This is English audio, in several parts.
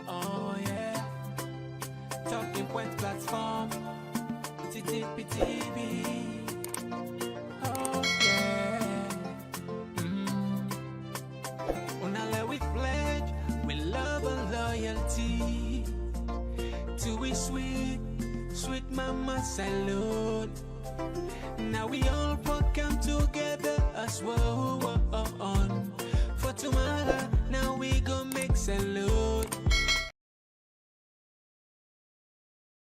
Oh yeah, talking point platform, TTPTV. Oh yeah, Unale we pledge with love and loyalty to we sweet, sweet mama Salone. Now we all come together as well on for tomorrow. Now we go make Salone.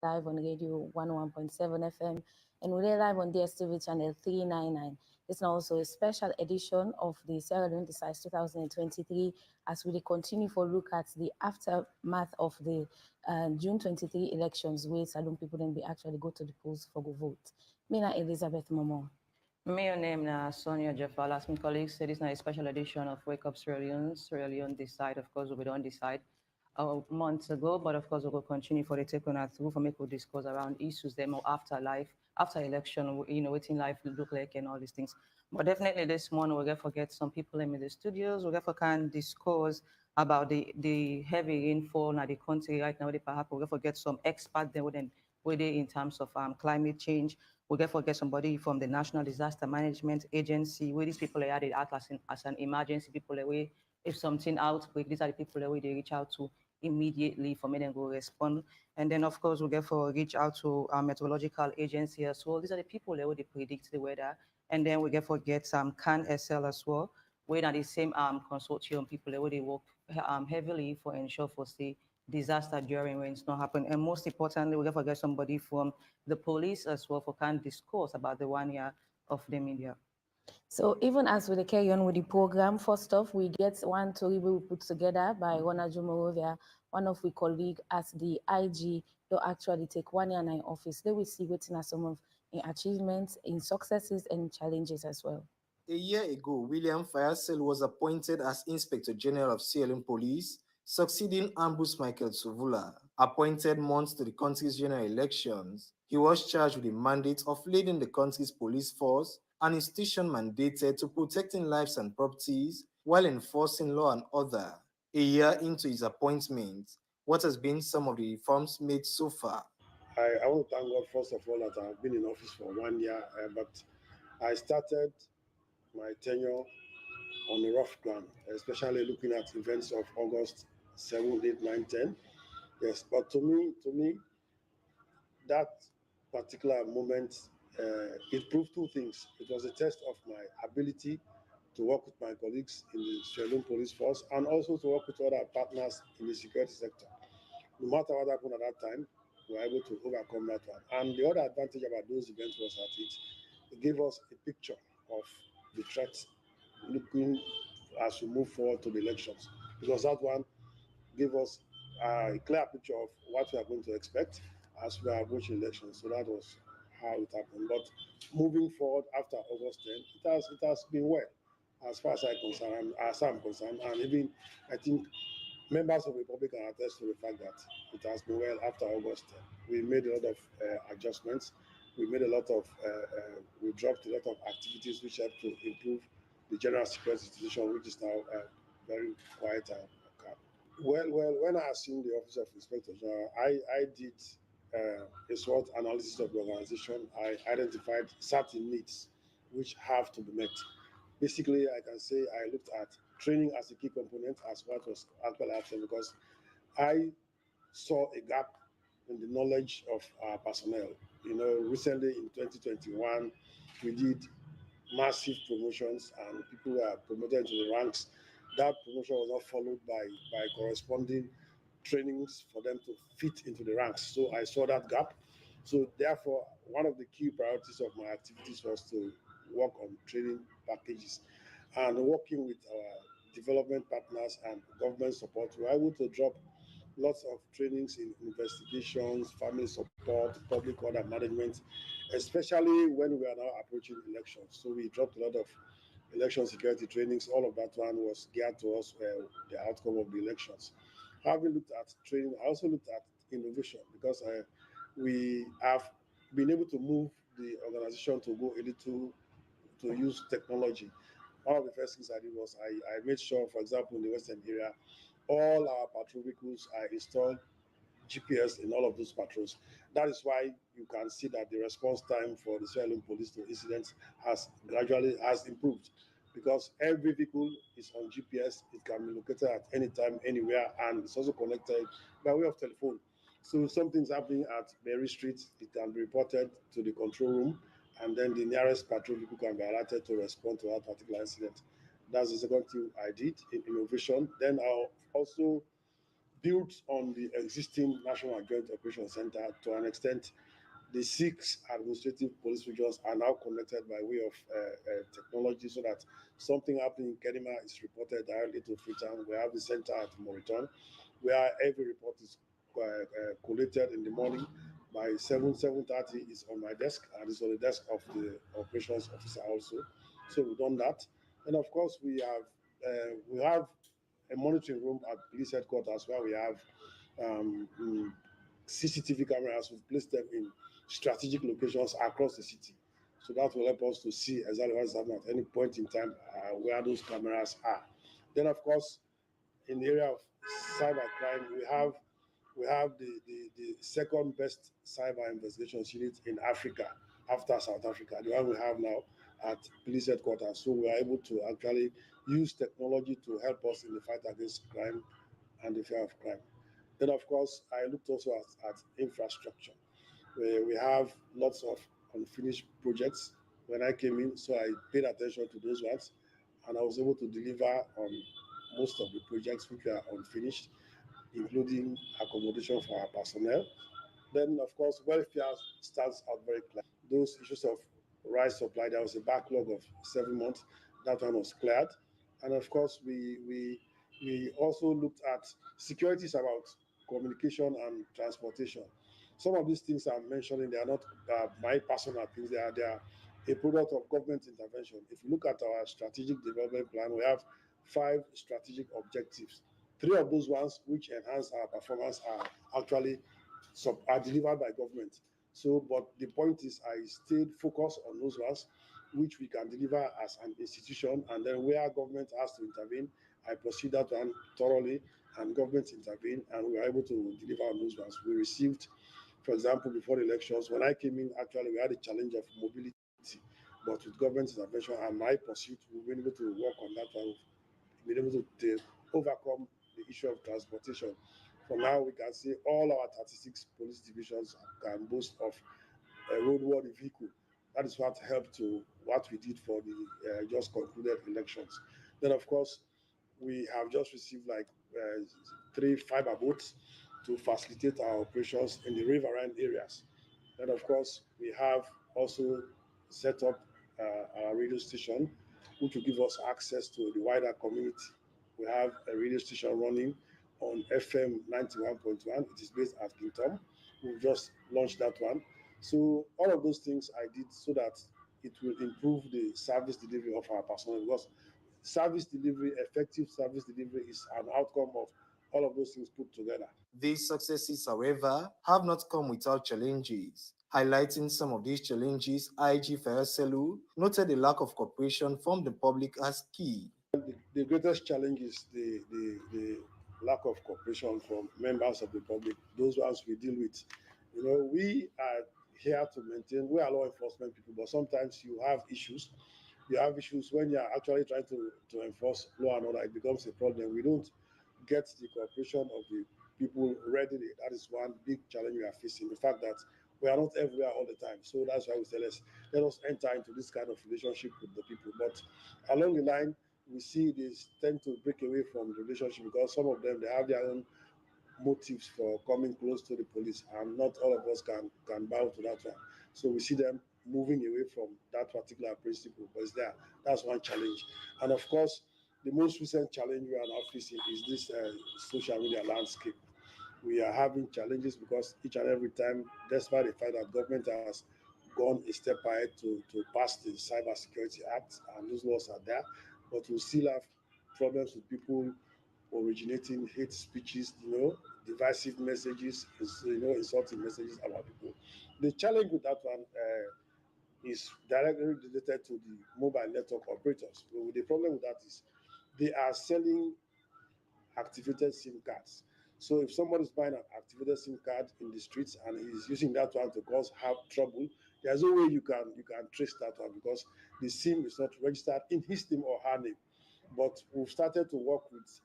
Live on radio 101.7 FM, and we're live on DSTV channel 399. It's now also a special edition of the Sierra Leone Decides 2023 as we continue for look at the aftermath of the June 23 elections where Salone people then be actually go to the polls for go vote. Mina Elizabeth Momo. Me, your name now, Sonia Jeffal. As my colleagues said, it's not a special edition of Wake Up Sierra Leone. Sierra Leone decide, of course, we don't decide months ago, but of course, we will continue for the take on through for make we discuss around issues them or after life, after election, waiting life look like and all these things. But definitely this morning, we're going to forget some people in the studios. We're going to can discuss about the heavy rainfall in the country right now. Perhaps we're going to forget some experts there with it in terms of climate change. We get forget somebody from the National Disaster Management Agency, where these people are added out as an emergency people away. If something outbreak, these are the people away they reach out to immediately for me then go respond. And then of course we get for reach out to our meteorological agency as well. These are the people that they predict the weather. And then we get for get some CAN SL as well. Where are the same consortium people that they work heavily for ensure for say disaster during when it's not happen. And most importantly, we get for get somebody from the police as well for can discourse about the 1 year of the media. So even as we carry on with the program, first off, we get one story we put together by Rona Jumorovia, one of we colleague as the IG, to actually take 1 year in office. They will see waiting at some of in achievements, in successes and challenges as well. A year ago, William Fayasel was appointed as Inspector General of Sierra Leone Police, succeeding Ambrose Michael Suvula. Appointed months to the country's general elections, he was charged with the mandate of leading the country's police force, an institution mandated to protecting lives and properties while enforcing law and order. A year into his appointment, what has been some of the reforms made so far? I want to thank God first of all that I've been in office for 1 year, but I started my tenure on a rough ground, especially looking at events of August 7, 8, 9, 10. Yes, but to me, that particular moment, it proved two things. It was a test of my ability to work with my colleagues in the Sierra Leone Police Force and also to work with other partners in the security sector. No matter what happened at that time, we were able to overcome that one. And the other advantage about those events was that it gave us a picture of the threats looking as we move forward to the elections. Because that one gave us a clear picture of what we are going to expect as we are approaching elections. So that was how it happened. But moving forward after August 10, it has been well as far as I'm concerned, and even I think members of the public can attest to the fact that it has been well after August 10. We made a lot of adjustments. We made a lot of, we dropped a lot of activities which helped to improve the general security situation, which is now very quiet and calm. Well, when I assumed the office of Inspector General, I did a SWOT analysis of the organization. I identified certain needs which have to be met. Basically, I can say I looked at training as a key component as what was actually happening because I saw a gap in the knowledge of our personnel. Recently in 2021, we did massive promotions and people were promoted into the ranks. That promotion was not followed by corresponding trainings for them to fit into the ranks. So I saw that gap. So therefore, one of the key priorities of my activities was to work on training packages and working with our development partners and government support. We were able to drop lots of trainings in investigations, family support, public order management, especially when we are now approaching elections. So we dropped a lot of election security trainings. All of that one was geared towards the outcome of the elections. Having looked at training, I also looked at innovation because we have been able to move the organization to go a little to use technology. One of the first things I did was I made sure, for example, in the Western area, all our patrol vehicles are installed GPS in all of those patrols. That is why you can see that the response time for the Sierra Leone police to incidents has improved, because every vehicle is on GPS. It can be located at any time, anywhere, and it's also connected by way of telephone. So if something's happening at Berry Street, it can be reported to the control room, and then the nearest patrol vehicle can be alerted to respond to that particular incident. That's the second thing I did in innovation. Then I'll also built on the existing National Joint Operations Center to an extent. The six administrative police regions are now connected by way of technology, so that something happening in Kenema is reported directly to Freetown. We have the center at Moriton, where every report is collated in the morning. By 7:30 is on my desk, and it's on the desk of the operations officer also. So we've done that. And of course, we have a monitoring room at police headquarters where we have CCTV cameras. We've placed them in strategic locations across the city. So that will help us to see exactly what's happening at any point in time, where those cameras are. Then, of course, in the area of cybercrime, we have the second best cyber investigations unit in Africa after South Africa, the one we have now at police headquarters. So we are able to actually use technology to help us in the fight against crime and the fear of crime. Then, of course, I looked also at infrastructure, where we have lots of unfinished projects when I came in. So I paid attention to those ones, and I was able to deliver on most of the projects which were unfinished, including accommodation for our personnel. Then, of course, welfare stands out very clear. Those issues of rice supply, there was a backlog of 7 months. That one was cleared. And of course, we also looked at securities about communication and transportation. Some of these things I'm mentioning, they are not my personal things. They are a product of government intervention. If you look at our strategic development plan, we have five strategic objectives. Three of those ones which enhance our performance are actually are delivered by government. So, but the point is, I stayed focused on those ones which we can deliver as an institution, and then where government has to intervene, I pursued that one thoroughly, and government intervened, and we were able to deliver on those ones. We received, for example, before the elections, when I came in, actually we had a challenge of mobility, but with government intervention and my pursuit, we've been able to work on that one, been able to overcome the issue of transportation. For now, we can say all our 36 police divisions can boast of a roadworthy vehicle. That is what helped to what we did for the just concluded elections. Then, of course, we have just received like three fiber boats to facilitate our operations in the riverine areas. Then, of course, we have also set up our radio station, which will give us access to the wider community. We have a radio station running on FM 91.1. It is based at Kingdom. We've just launched that one. So all of those things I did so that it will improve the service delivery of our personnel, because service delivery, effective service delivery is an outcome of all of those things put together. These successes, however, have not come without challenges. Highlighting some of these challenges, IG Fayaselu noted the lack of cooperation from the public as key. The greatest challenge is the lack of cooperation from members of the public, those ones we deal with. You know, we are here to maintain, we are law enforcement people, but sometimes you have issues. You have issues when you are actually trying to enforce law and order, it becomes a problem. We don't get the cooperation of the people readily. That is one big challenge we are facing. The fact that we are not everywhere all the time. So that's why we say let us enter into this kind of relationship with the people. But along the line, we see this tend to break away from the relationship, because some of them they have their own motives for coming close to the police, and not all of us can bow to that one. So we see them moving away from that particular principle. But it's there. That's one challenge. And of course, the most recent challenge we are now facing is this social media landscape. We are having challenges because each and every time, despite the fact that government has gone a step ahead to pass the Cyber Security Act, and those laws are there, but we still have problems with people originating hate speeches, divisive messages, insulting messages about people. The challenge with that one is directly related to the mobile network operators. The problem with that is they are selling activated SIM cards. So if somebody's buying an activated SIM card in the streets and he's using that one to cause trouble, there's no way you can trace that one because the SIM is not registered in his name or her name. But we've started to work with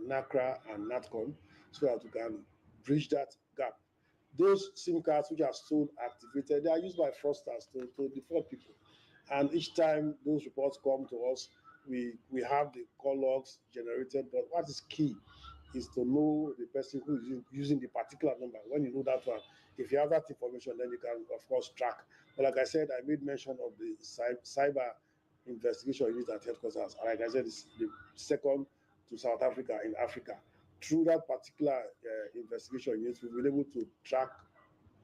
NACRA and NATCOM so that we can bridge that gap. Those SIM cards which are sold activated, they are used by fraudsters to defraud people. And each time those reports come to us, we have the call logs generated. But what is key is to know the person who is using the particular number. When you know that one, if you have that information, then you can, of course, track. But like I said, I made mention of the cyber investigation unit at headquarters. And like I said, it's the second to South Africa in Africa. Through that particular investigation unit, we've been able to track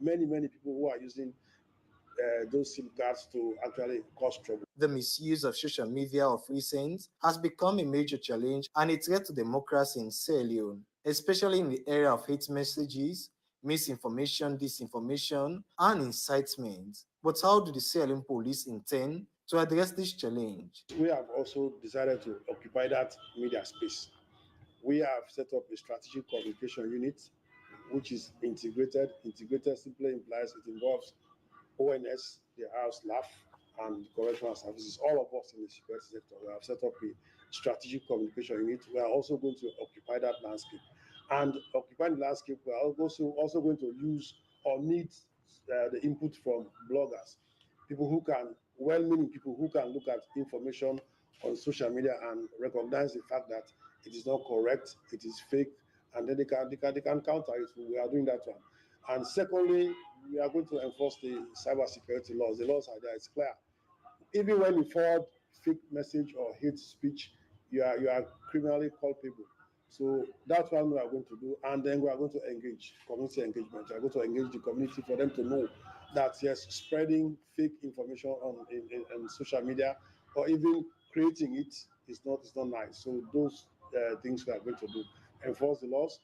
many people who are using those SIM cards to actually cause trouble. The misuse of social media of recent has become a major challenge and a threat to democracy in Sierra Leone, especially in the area of hate messages, misinformation, disinformation, and incitement. But how do the Sierra Leone police intend to address this challenge? We have also decided to occupy that media space. We have set up a strategic communication unit, which is integrated. Integrated simply implies it involves ONS, the House LAF, and the correctional services, all of us in the security sector. We have set up a strategic communication unit. We are also going to occupy that landscape. And occupying the landscape, we are also going to use or need the input from bloggers, people who can, well-meaning people who can look at information on social media and recognize the fact that it is not correct, it is fake, and then they can counter it. We are doing that one. And secondly, we are going to enforce the cybersecurity laws. The laws are there, it's clear. Even when you forward fake message or hate speech, you are criminally culpable. So that's what we are going to do. And then we are going to engage community engagement. We are going to engage the community for them to know that yes, spreading fake information on social media or even creating it is not nice. So those things we are going to do. Enforce the laws,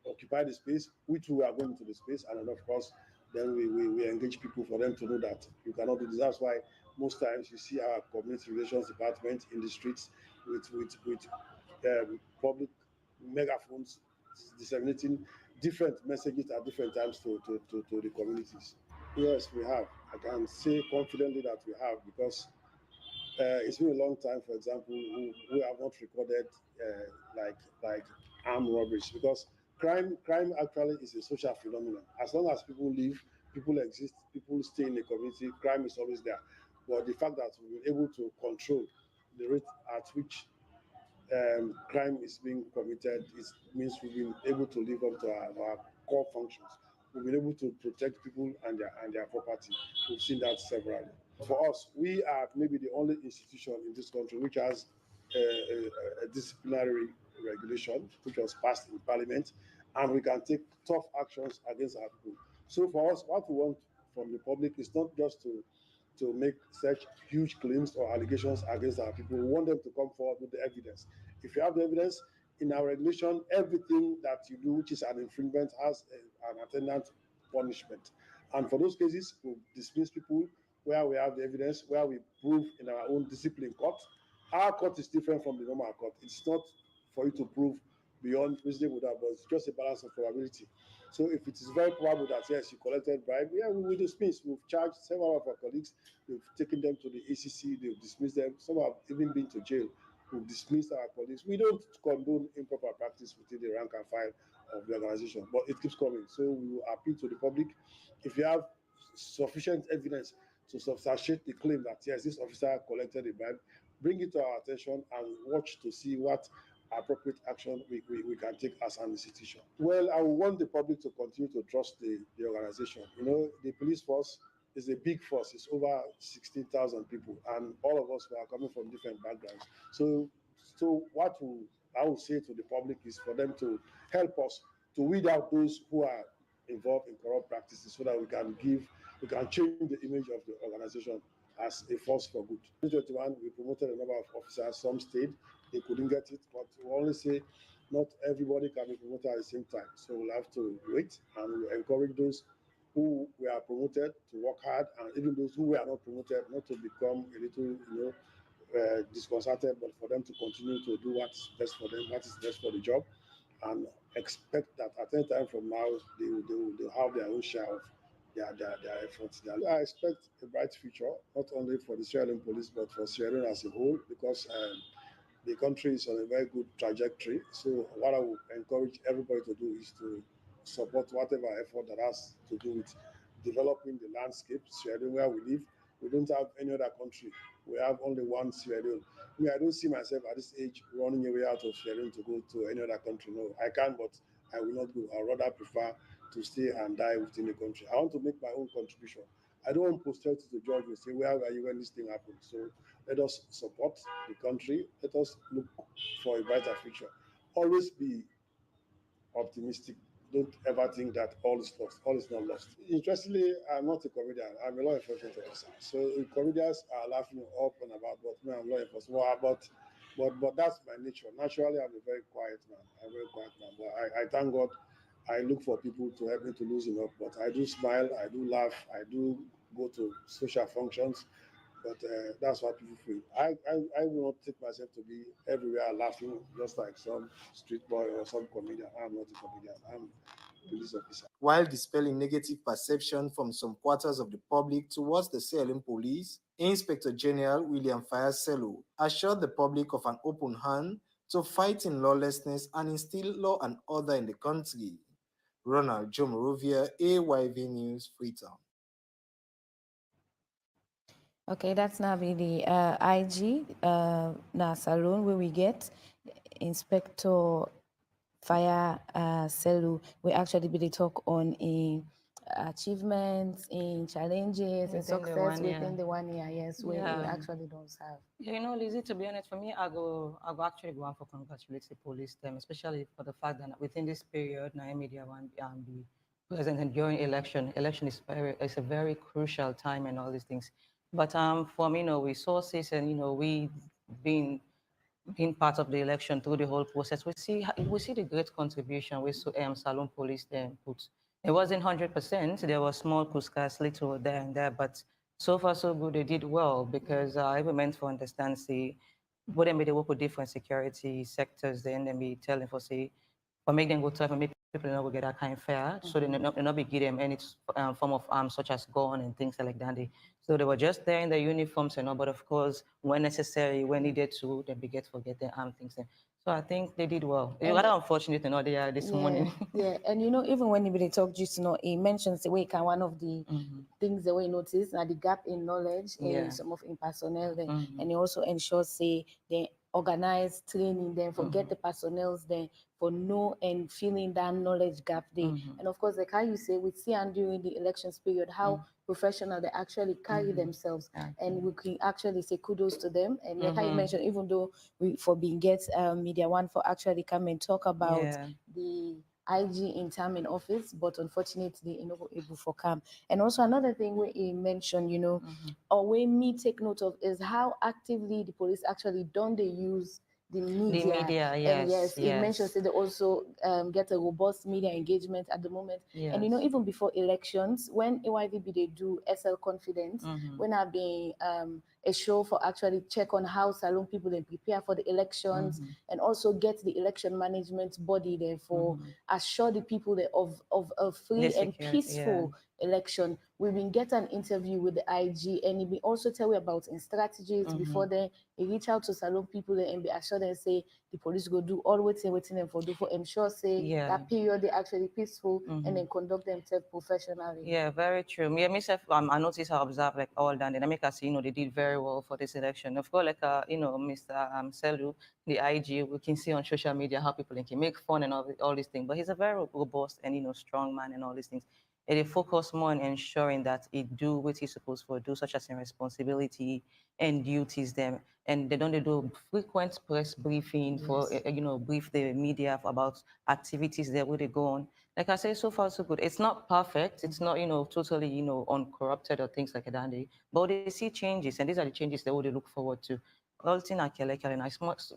occupy the space, which we are going to the space, and then of course then we engage people for them to know that you cannot do this. That's why most times you see our community relations department in the streets with public megaphones disseminating different messages at different times to the communities. Yes, we have. I can say confidently that we have because it's been a long time, for example, we have not recorded like armed robberies because crime actually is a social phenomenon. As long as people live, people exist, people stay in the community, crime is always there. But the fact that we've been able to control the rate at which crime is being committed, it means we've been able to live up to our core functions. We've been able to protect people and their property. We've seen that severally. For us, we are maybe the only institution in this country which has a disciplinary regulation which was passed in Parliament, and we can take tough actions against our people. So for us, what we want from the public is not just to make such huge claims or allegations against our people. We want them to come forward with the evidence. If you have the evidence, in our regulation, everything that you do which is an infringement has an attendant punishment. And for those cases, we dismiss people where we have the evidence, where we prove in our own discipline court. Our court is different from the normal court. It's not for you to prove beyond reasonable doubt, but it's just a balance of probability. So if it is very probable that yes, you collected bribe, yeah, we will dismiss. We've charged several of our colleagues. We've taken them to the ACC. They've dismissed them. Some have even been to jail. We've dismissed our colleagues. We don't condone improper practice within the rank and file of the organization, but it keeps coming. So we will appeal to the public. If you have sufficient evidence to substantiate the claim that yes, this officer collected a bribe, bring it to our attention and watch to see what appropriate action we can take as an institution. Well, I want the public to continue to trust the organization. You know, the police force is a big force. It's over 16,000 people, and all of us are coming from different backgrounds. So I would say to the public is for them to help us to weed out those who are involved in corrupt practices so that we can change the image of the organization as a force for good. In 2021, we promoted a number of officers. Some stayed, they couldn't get it, but we only say not everybody can be promoted at the same time. So we'll have to wait and we'll encourage those who were promoted to work hard, and even those who were not promoted not to become a little, disconcerted, but for them to continue to do what's best for them, what is best for the job. and expect that at any time from now they'll have their own share of their efforts. I expect a bright future, not only for the Sierra Leone police, but for Sierra Leone as a whole, because the country is on a very good trajectory. So what I would encourage everybody to do is to support whatever effort that has to do with developing the landscape, Sierra Leone, where we live. We don't have any other country. We have only one Sierra Leone. I don't see myself at this age running away out of Sierra Leone to go to any other country. No, I can, but I will not go. I rather prefer to stay and die within the country. I want to make my own contribution. I don't want posterity to judge me, say, where were you when this thing happened? So let us support the country. Let us look for a brighter future. Always be optimistic. Don't ever think that all is lost. All is not lost. Interestingly, I'm not a comedian. I'm a law enforcement officer. So comedians are laughing up and about, but me, I'm law enforcement. But that's my nature. Naturally, I'm a very quiet man. I'm a very quiet man. But I thank God. I look for people to help me to loosen up. But I do smile. I do laugh. I do go to social functions. But that's what people feel. I will not take myself to be everywhere laughing just like some street boy or some comedian. I'm not a comedian. I'm a police officer. While dispelling negative perception from some quarters of the public towards the Sierra Leone police, Inspector General William Salone assured the public of an open hand to fighting lawlessness and instill law and order in the country. Ronald Jomorovia, AYV News, Freetown. Okay, that's now be the IG, now Salone, where we get Inspector Selu. We actually be the talk on achievements, in challenges, and success within the 1 year. Yes, we actually don't have. Yeah, you know, Lizzie, to be honest, for me, I go actually go on for congratulate the police team, especially for the fact that within this period, now media one be present and during election. Election is a very crucial time and all these things. But for me, you know, resources and we been being part of the election through the whole process, we see the great contribution we Salone police then put. It wasn't 100%. There was small kuskas, little there and there, but so far so good. They did well because I even meant for understand see what they work with different security sectors. Then they be telling for say or make them go tough and make people not go get that kind of fair, so they not be give them any form of arms such as gun and things like that. So they were just there in their uniforms and all, but of course, when necessary, when needed to, they be get forget their arm things. So I think they did well. It's rather unfortunate not they are this morning. Yeah, and even when they talk, just he mentions the way one of the things the way notice the gap in knowledge in some of in personnel, and he also ensures say they organize training then for get the personnel then for know and filling that knowledge gap there. And of course, like how you say, we see and during the elections period how professional they actually carry themselves, and we can actually say kudos to them. And like how you mentioned, even though we for being get media one for actually come and talk about the IG in time in office, but unfortunately, not able for come. And also another thing we mentioned, or we me take note of is how actively the police actually don't they use the media. And yes, it mentions that they also get a robust media engagement at the moment. And even before elections, when AYVB they do SL Confidence, when I've been a show for actually check on how Salone people they prepare for the elections, and also get the election management body there for assure the people that of a free and peaceful election. We've been get an interview with the IG, and he will also tell you about in strategies before then. He reach out to Salone people and be assured and say the police go do all waiting them for do for ensure say that period they actually peaceful and then conduct themselves professionally. Yeah, very true. Me myself, I noticed, I observed like all that, and I make us see, they did very well for this election. Of course, like Mr. Selu, the IG, we can see on social media how people can make fun and all these things. But he's a very robust and strong man and all these things. And they focus more on ensuring that he do what he's supposed to do, such as in responsibility and duties them. And they don't do frequent press briefing for brief the media about activities there where they go on. Like I say, so far so good. It's not perfect. It's not totally uncorrupted or things like that. But they see changes, and these are the changes that they look forward to. All things are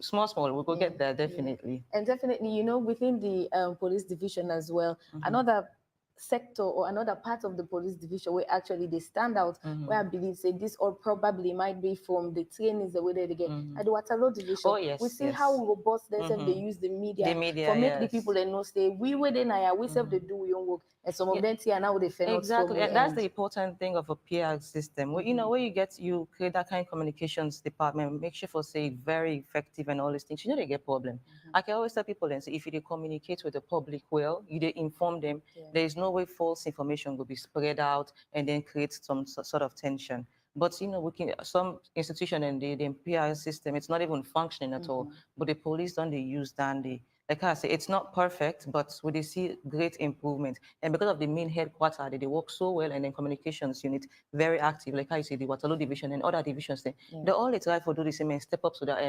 small. We'll go get there definitely. And definitely, within the police division as well, another sector or another part of the police division where actually they stand out, where I believe say this all probably might be from the trainings the way they get at the Waterloo division. Oh, yes, we see yes. how robust they say they use the media for make the yes. people they know say we within we self they do your work, and some of them see now they fail Exactly, from and that's the important thing of a PR system. Where, you know, where you create that kind of communications department, make sure for say very effective and all these things. You know, they get problem. I can always tell people and say if you dey communicate with the public well, you dey inform them. There is no way false information will be spread out and then create some sort of tension. But you know, we can some institution and the PR system, it's not even functioning at all. But the police don't they use dandy. Like I say, it's not perfect, but we see great improvement. And because of the main headquarters, they work so well, and then communications unit very active. Like I say, the Waterloo division and other divisions, they all try for do the same and step up to that,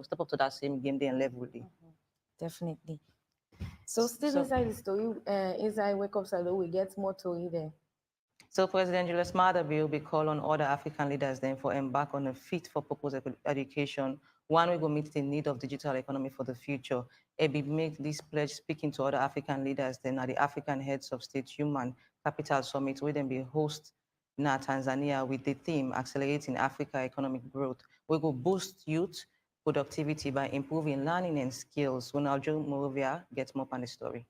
step up to that same game day and level. Definitely. So still inside the story, inside Wake Up Salone, we get more story there. So President Julius Maada will be called on other African leaders then for embark on a fit for purpose education. One we will meet the need of digital economy for the future. Ebi make this pledge speaking to other African leaders then at the African Heads of State Human Capital Summit, where then be host na Tanzania with the theme Accelerating Africa Economic Growth. We will boost youth productivity by improving learning and skills. When Aljo Morovia gets more on the story.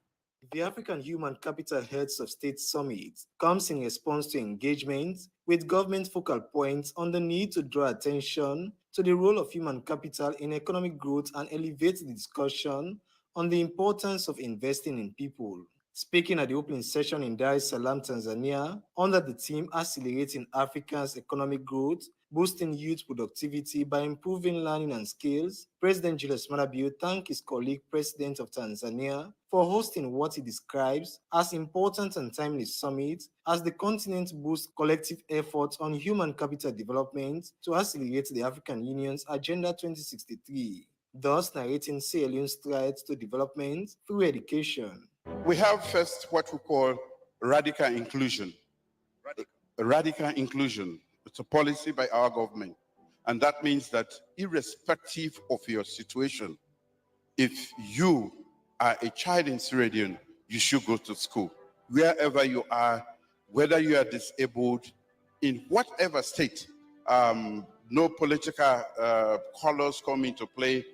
The African Human Capital Heads of State Summit comes in response to engagement with government focal points on the need to draw attention to the role of human capital in economic growth and elevate the discussion on the importance of investing in people. Speaking at the opening session in Dar es Salaam, Tanzania, under the theme Accelerating Africa's Economic Growth, Boosting Youth Productivity by Improving Learning and Skills, President Julius Maada thanked his colleague, President of Tanzania, for hosting what he describes as important and timely summit as the continent boosts collective efforts on human capital development to accelerate the African Union's Agenda 2063, thus narrating Sierra Leone's strides to development through education. We have first what we call radical inclusion. Radical inclusion. It's a policy by our government. And that means that irrespective of your situation, if you are a child in Sierra Leone, you should go to school. Wherever you are, whether you are disabled, in whatever state, no political colors come into play,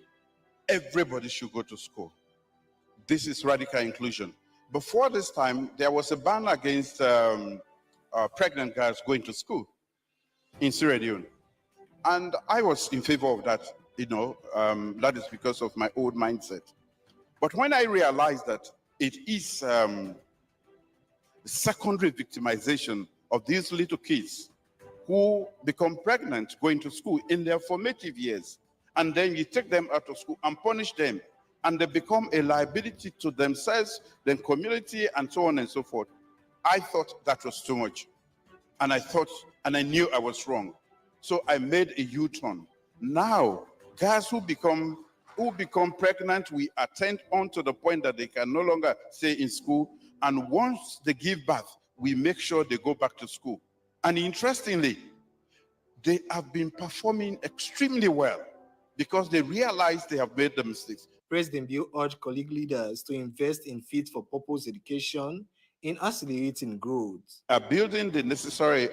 everybody should go to school. This is radical inclusion. Before this time, there was a ban against pregnant girls going to school in Sierra Leone. And I was in favor of that, that is because of my old mindset. But when I realized that it is secondary victimization of these little kids who become pregnant going to school in their formative years, and then you take them out of school and punish them, and they become a liability to themselves, their community, and so on and so forth. I thought that was too much. And I knew I was wrong. So I made a U-turn. Now, guys who become pregnant, we attend on to the point that they can no longer stay in school. And once they give birth, we make sure they go back to school. And interestingly, they have been performing extremely well because they realize they have made the mistakes. President Bill urged colleague leaders to invest in fit-for-purpose education in accelerating growth. Building the necessary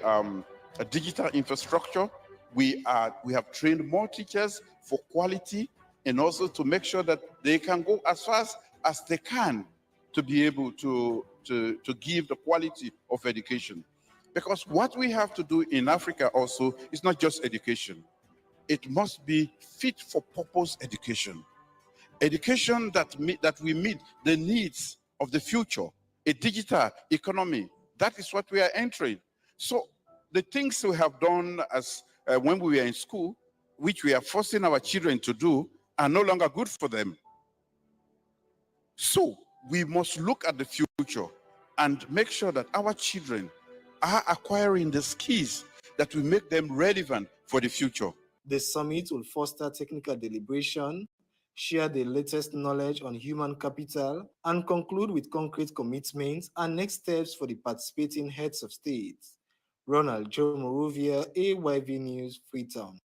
digital infrastructure, we have trained more teachers for quality and also to make sure that they can go as fast as they can to be able to give the quality of education. Because what we have to do in Africa also is not just education. It must be fit-for-purpose education. Education that we meet the needs of the future, a digital economy. That is what we are entering. So the things we have done as when we were in school, which we are forcing our children to do, are no longer good for them. So we must look at the future and make sure that our children are acquiring the skills that will make them relevant for the future. The summit will foster technical deliberation, share the latest knowledge on human capital, and conclude with concrete commitments and next steps for the participating heads of states. Ronald Joe Morovia, AYV News, Freetown.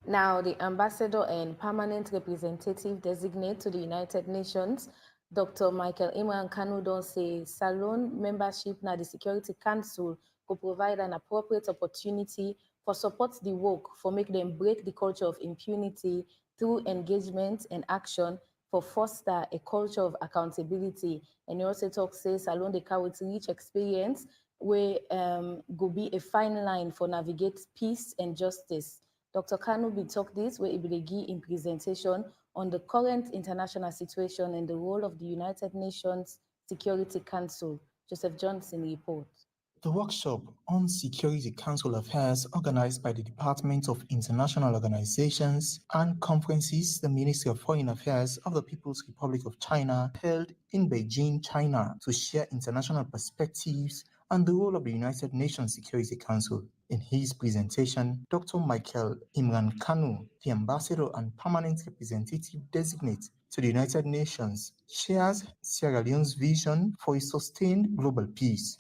Now, the ambassador and permanent representative designate to the United Nations Dr. Michael Imran Kanu don say Salone membership na the Security Council could provide an appropriate opportunity for support the work for make them break the culture of impunity through engagement and action for foster a culture of accountability. And he also talk say Salone dey carry with rich experience where go be a fine line for navigate peace and justice. Dr. Kanu be talk this where he be give in presentation on the current international situation and the role of the United Nations Security Council. Joseph Johnson reports. The workshop on Security Council Affairs organized by the Department of International Organizations and Conferences, the Ministry of Foreign Affairs of the People's Republic of China, held in Beijing, China, to share international perspectives on the role of the United Nations Security Council. In his presentation, Dr. Michael Imran Kanu, the ambassador and permanent representative designate to the United Nations, shares Sierra Leone's vision for a sustained global peace.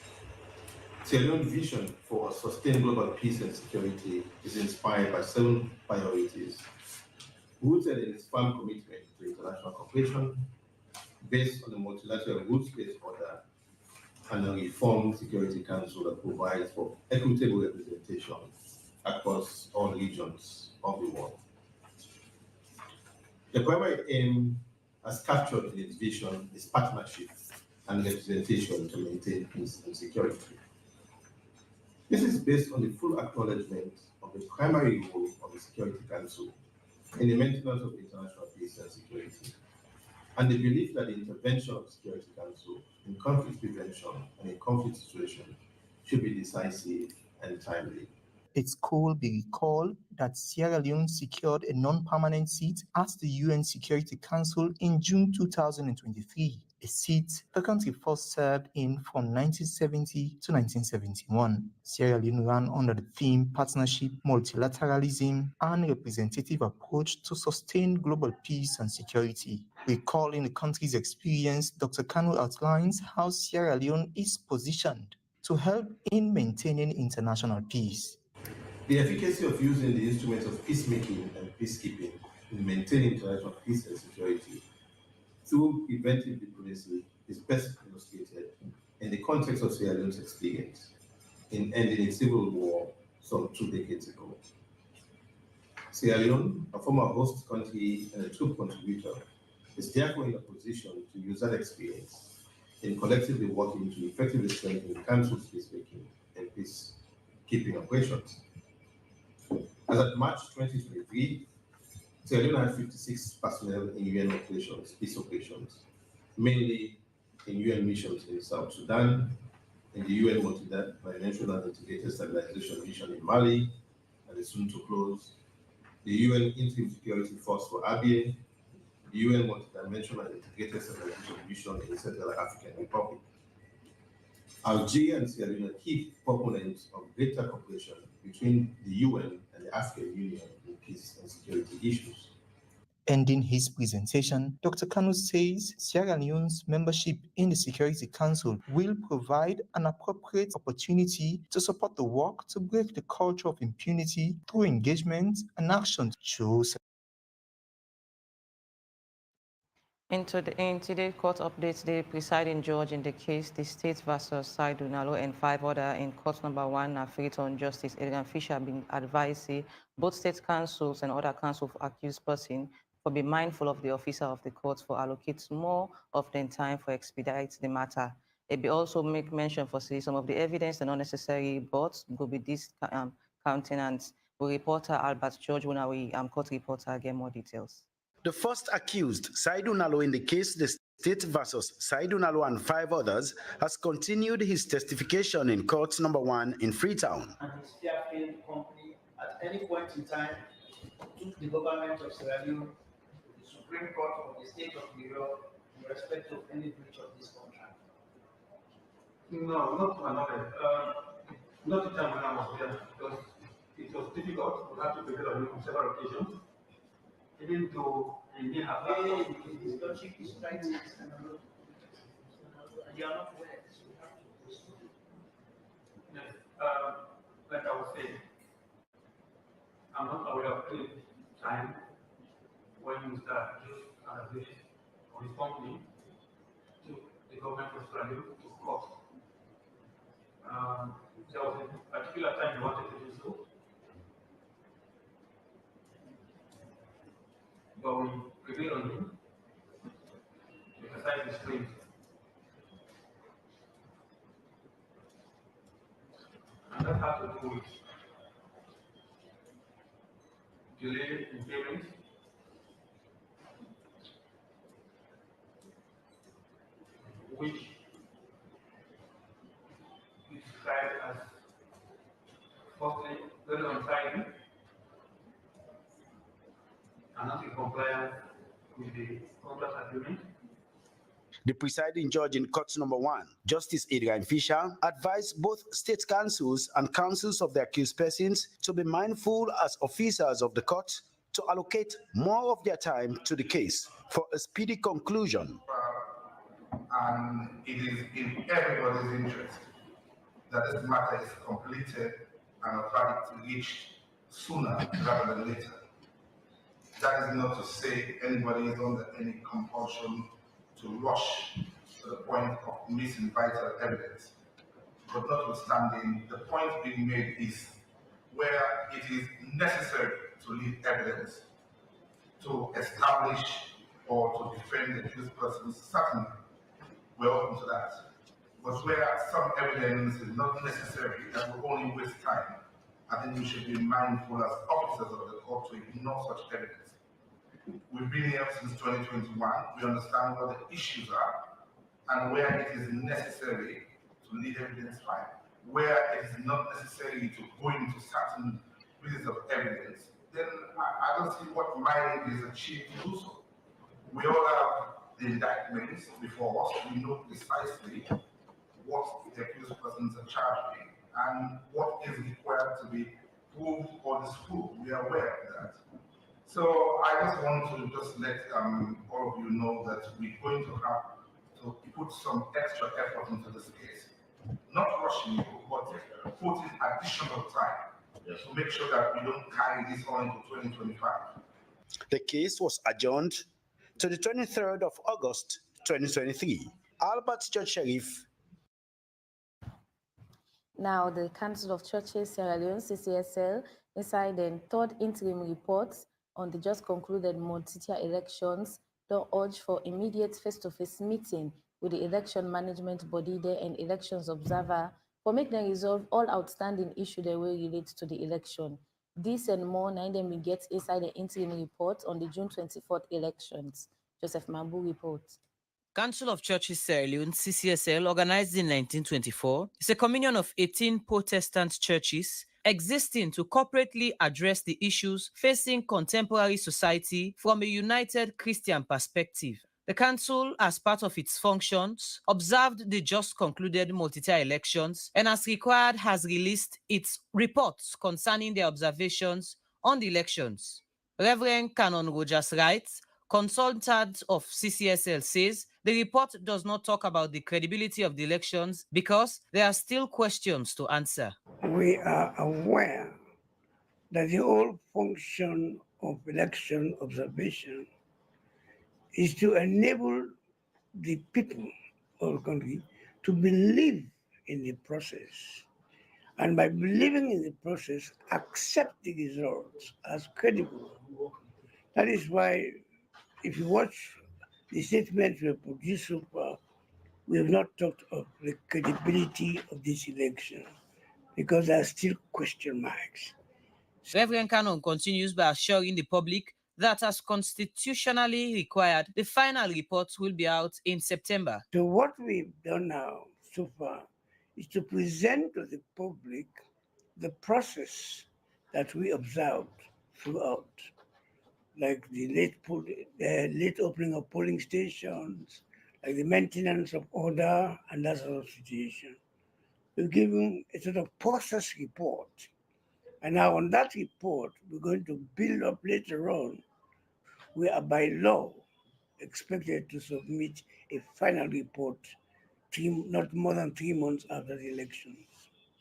Sierra Leone's vision for sustained global peace and security is inspired by 7 priorities, rooted in its firm commitment to international cooperation, based on the multilateral rules-based order, and a reformed Security Council that provides for equitable representation across all regions of the world. The primary aim, as captured in its vision, is partnership and representation to maintain peace and security. This is based on the full acknowledgement of the primary role of the Security Council in the maintenance of international peace and security, and the belief that the intervention of the Security Council in conflict prevention and in conflict situation should be decisive and timely. It could be recalled that Sierra Leone secured a non-permanent seat at the UN Security Council in June 2023, a seat the country first served in from 1970 to 1971. Sierra Leone ran under the theme Partnership, Multilateralism, and Representative Approach to Sustain Global Peace and Security. Recalling the country's experience, Dr. Kanu outlines how Sierra Leone is positioned to help in maintaining international peace. The efficacy of using the instruments of peacemaking and peacekeeping in maintaining international peace and security through preventive diplomacy is best illustrated in the context of Sierra Leone's experience in ending a civil war some 2 decades ago. Sierra Leone, a former host country and a troop contributor, is therefore in a position to use that experience in collectively working to effectively strengthen the Council's peacemaking and peacekeeping operations. As of March 2023, Sierra Leone had 56 personnel in UN operations, peace operations, mainly in UN missions in South Sudan, in the UN Multidimensional Integrated Stabilization Mission in Mali, and is soon to close, the UN Interim Security Force for Abyei, the UN Multidimensional Integrated Stabilization Mission in the Central African Republic. Algeria and Sierra Leone are key proponents of greater cooperation between the UN and the African Union in peace and security issues. Ending his presentation, Dr. Kanu says Sierra Leone's membership in the Security Council will provide an appropriate opportunity to support the work to break the culture of impunity through engagement and action to show. In today's court updates, the presiding judge in the case, the state versus Saidu Nalo and 5 other in court number 1, on Justice Adrian Fisher, been advised both state councils and other council for accused person for be mindful of the officer of the court for allocate more of their time for expedite the matter. It be also make mention for some of the evidence and unnecessary but go be this countenance. We reporter Albert George when we court reporter get more details. The first accused, Saidu Nalo, in the case the state versus Saidu Nalo and 5 others, has continued his testification in court number 1 in Freetown. And his Fairfield company at any point in time took the government of Sierra Leone to the Supreme Court of the state of New York in respect of any breach of this contract. No, not to my knowledge. Not the time when I was there, because it was difficult. We had to prepare on several occasions. Even though I didn't have the chief is right, and you are not aware, so you have to proceed. Yes, like I was saying, I'm not aware of any time when Mr. Joseph or his company the government of Sierra Leone to court. There was a particular time they wanted to do so, but we prevailed on him. We exercised restraint. And that had to do with delay in payment, which we described as firstly very untimely and not in compliance with the contract agreement. The presiding judge in court number 1, Justice Adrian Fisher, advised both state councils and councils of the accused persons to be mindful as officers of the court to allocate more of their time to the case for a speedy conclusion. And it is in everybody's interest that this matter is completed and a verdict reached sooner rather than later. That is not to say anybody is under any compulsion to rush to the point of missing vital evidence. But notwithstanding, the point being made is where it is necessary to leave evidence to establish or to defend the accused persons, certainly we're open to that. But where some evidence is not necessary and will only waste time, I think we should be mindful as officers of the court to ignore such evidence. We've been here since 2021. We understand what the issues are and where it is necessary to lead evidence fine. Where it is not necessary to go into certain pieces of evidence, then I don't see what mileage is achieved to do so. We all have the indictments before us. We know precisely what the accused persons are charged with and what is required to be proved or disproved. We are aware of that. So I just want to let all of you know that we're going to have to put some extra effort into this case. Not rushing you, but putting additional time to make sure that we don't carry this on into 2025. The case was adjourned to the 23rd of August 2023. Albert Church Sheriff. Now, the Council of Churches Sierra Leone, CCSL, inside the third interim report on the just concluded multi-tier elections, they urge for immediate face-to-face meeting with the election management body there and elections observer for make them resolve all outstanding issues that will relate to the election. This and more, now then we get inside the interim report on the June 24th elections. Joseph Mambu reports. Council of Churches Sierra Leone, CCSL, organized in 1924, is a communion of 18 Protestant churches existing to corporately address the issues facing contemporary society from a united Christian perspective. The council, as part of its functions, observed the just concluded multi-tier elections and, as required, has released its reports concerning their observations on the elections. Reverend Canon Rogers writes, consultant of CCSL, says the report does not talk about the credibility of the elections because there are still questions to answer. We are aware that the whole function of election observation is to enable the people of the country to believe in the process. And by believing in the process, accept the results as credible. That is why, if you watch the statements we have produced so far, we have not talked of the credibility of this election because there are still question marks. Reverend Canon continues by assuring the public that, as constitutionally required, the final report will be out in September. So what we've done now so far is to present to the public the process that we observed throughout, like the late opening of polling stations, like the maintenance of order and that sort of situation. We've given a sort of process report. And now on that report, we're going to build up later on. We are by law expected to submit a final report not more than 3 months after the elections.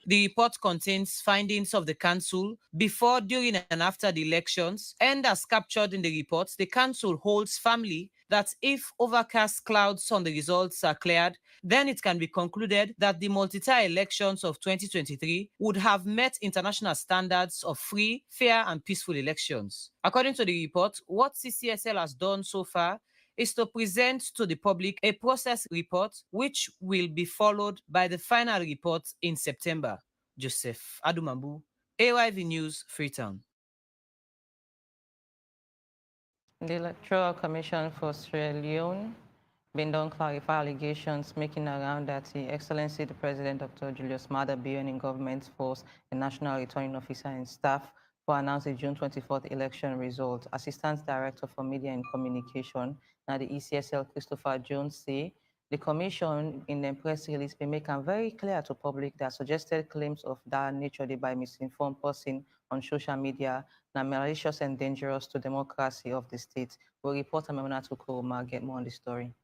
The report contains findings of the council before, during, and after the elections, and as captured in the report, the council holds firmly that if overcast clouds on the results are cleared, then it can be concluded that the multi-tier elections of 2023 would have met international standards of free, fair, and peaceful elections. According to the report, what CCSL has done so far is to present to the public a process report which will be followed by the final report in September. Joseph Adumambu, AYV News, Freetown. The Electoral Commission for Sierra Leone been done clarify allegations making around that His Excellency the President Dr. Julius Maada Bio in government force a national returning officer and staff for announce the June 24th election result. Assistant Director for Media and Communication, now the ECSL Christopher Jones say the commission in the press release been making very clear to public that suggested claims of that nature by misinformed person on social media now malicious and dangerous to democracy of the state. We'll report Meteorological get more on the story.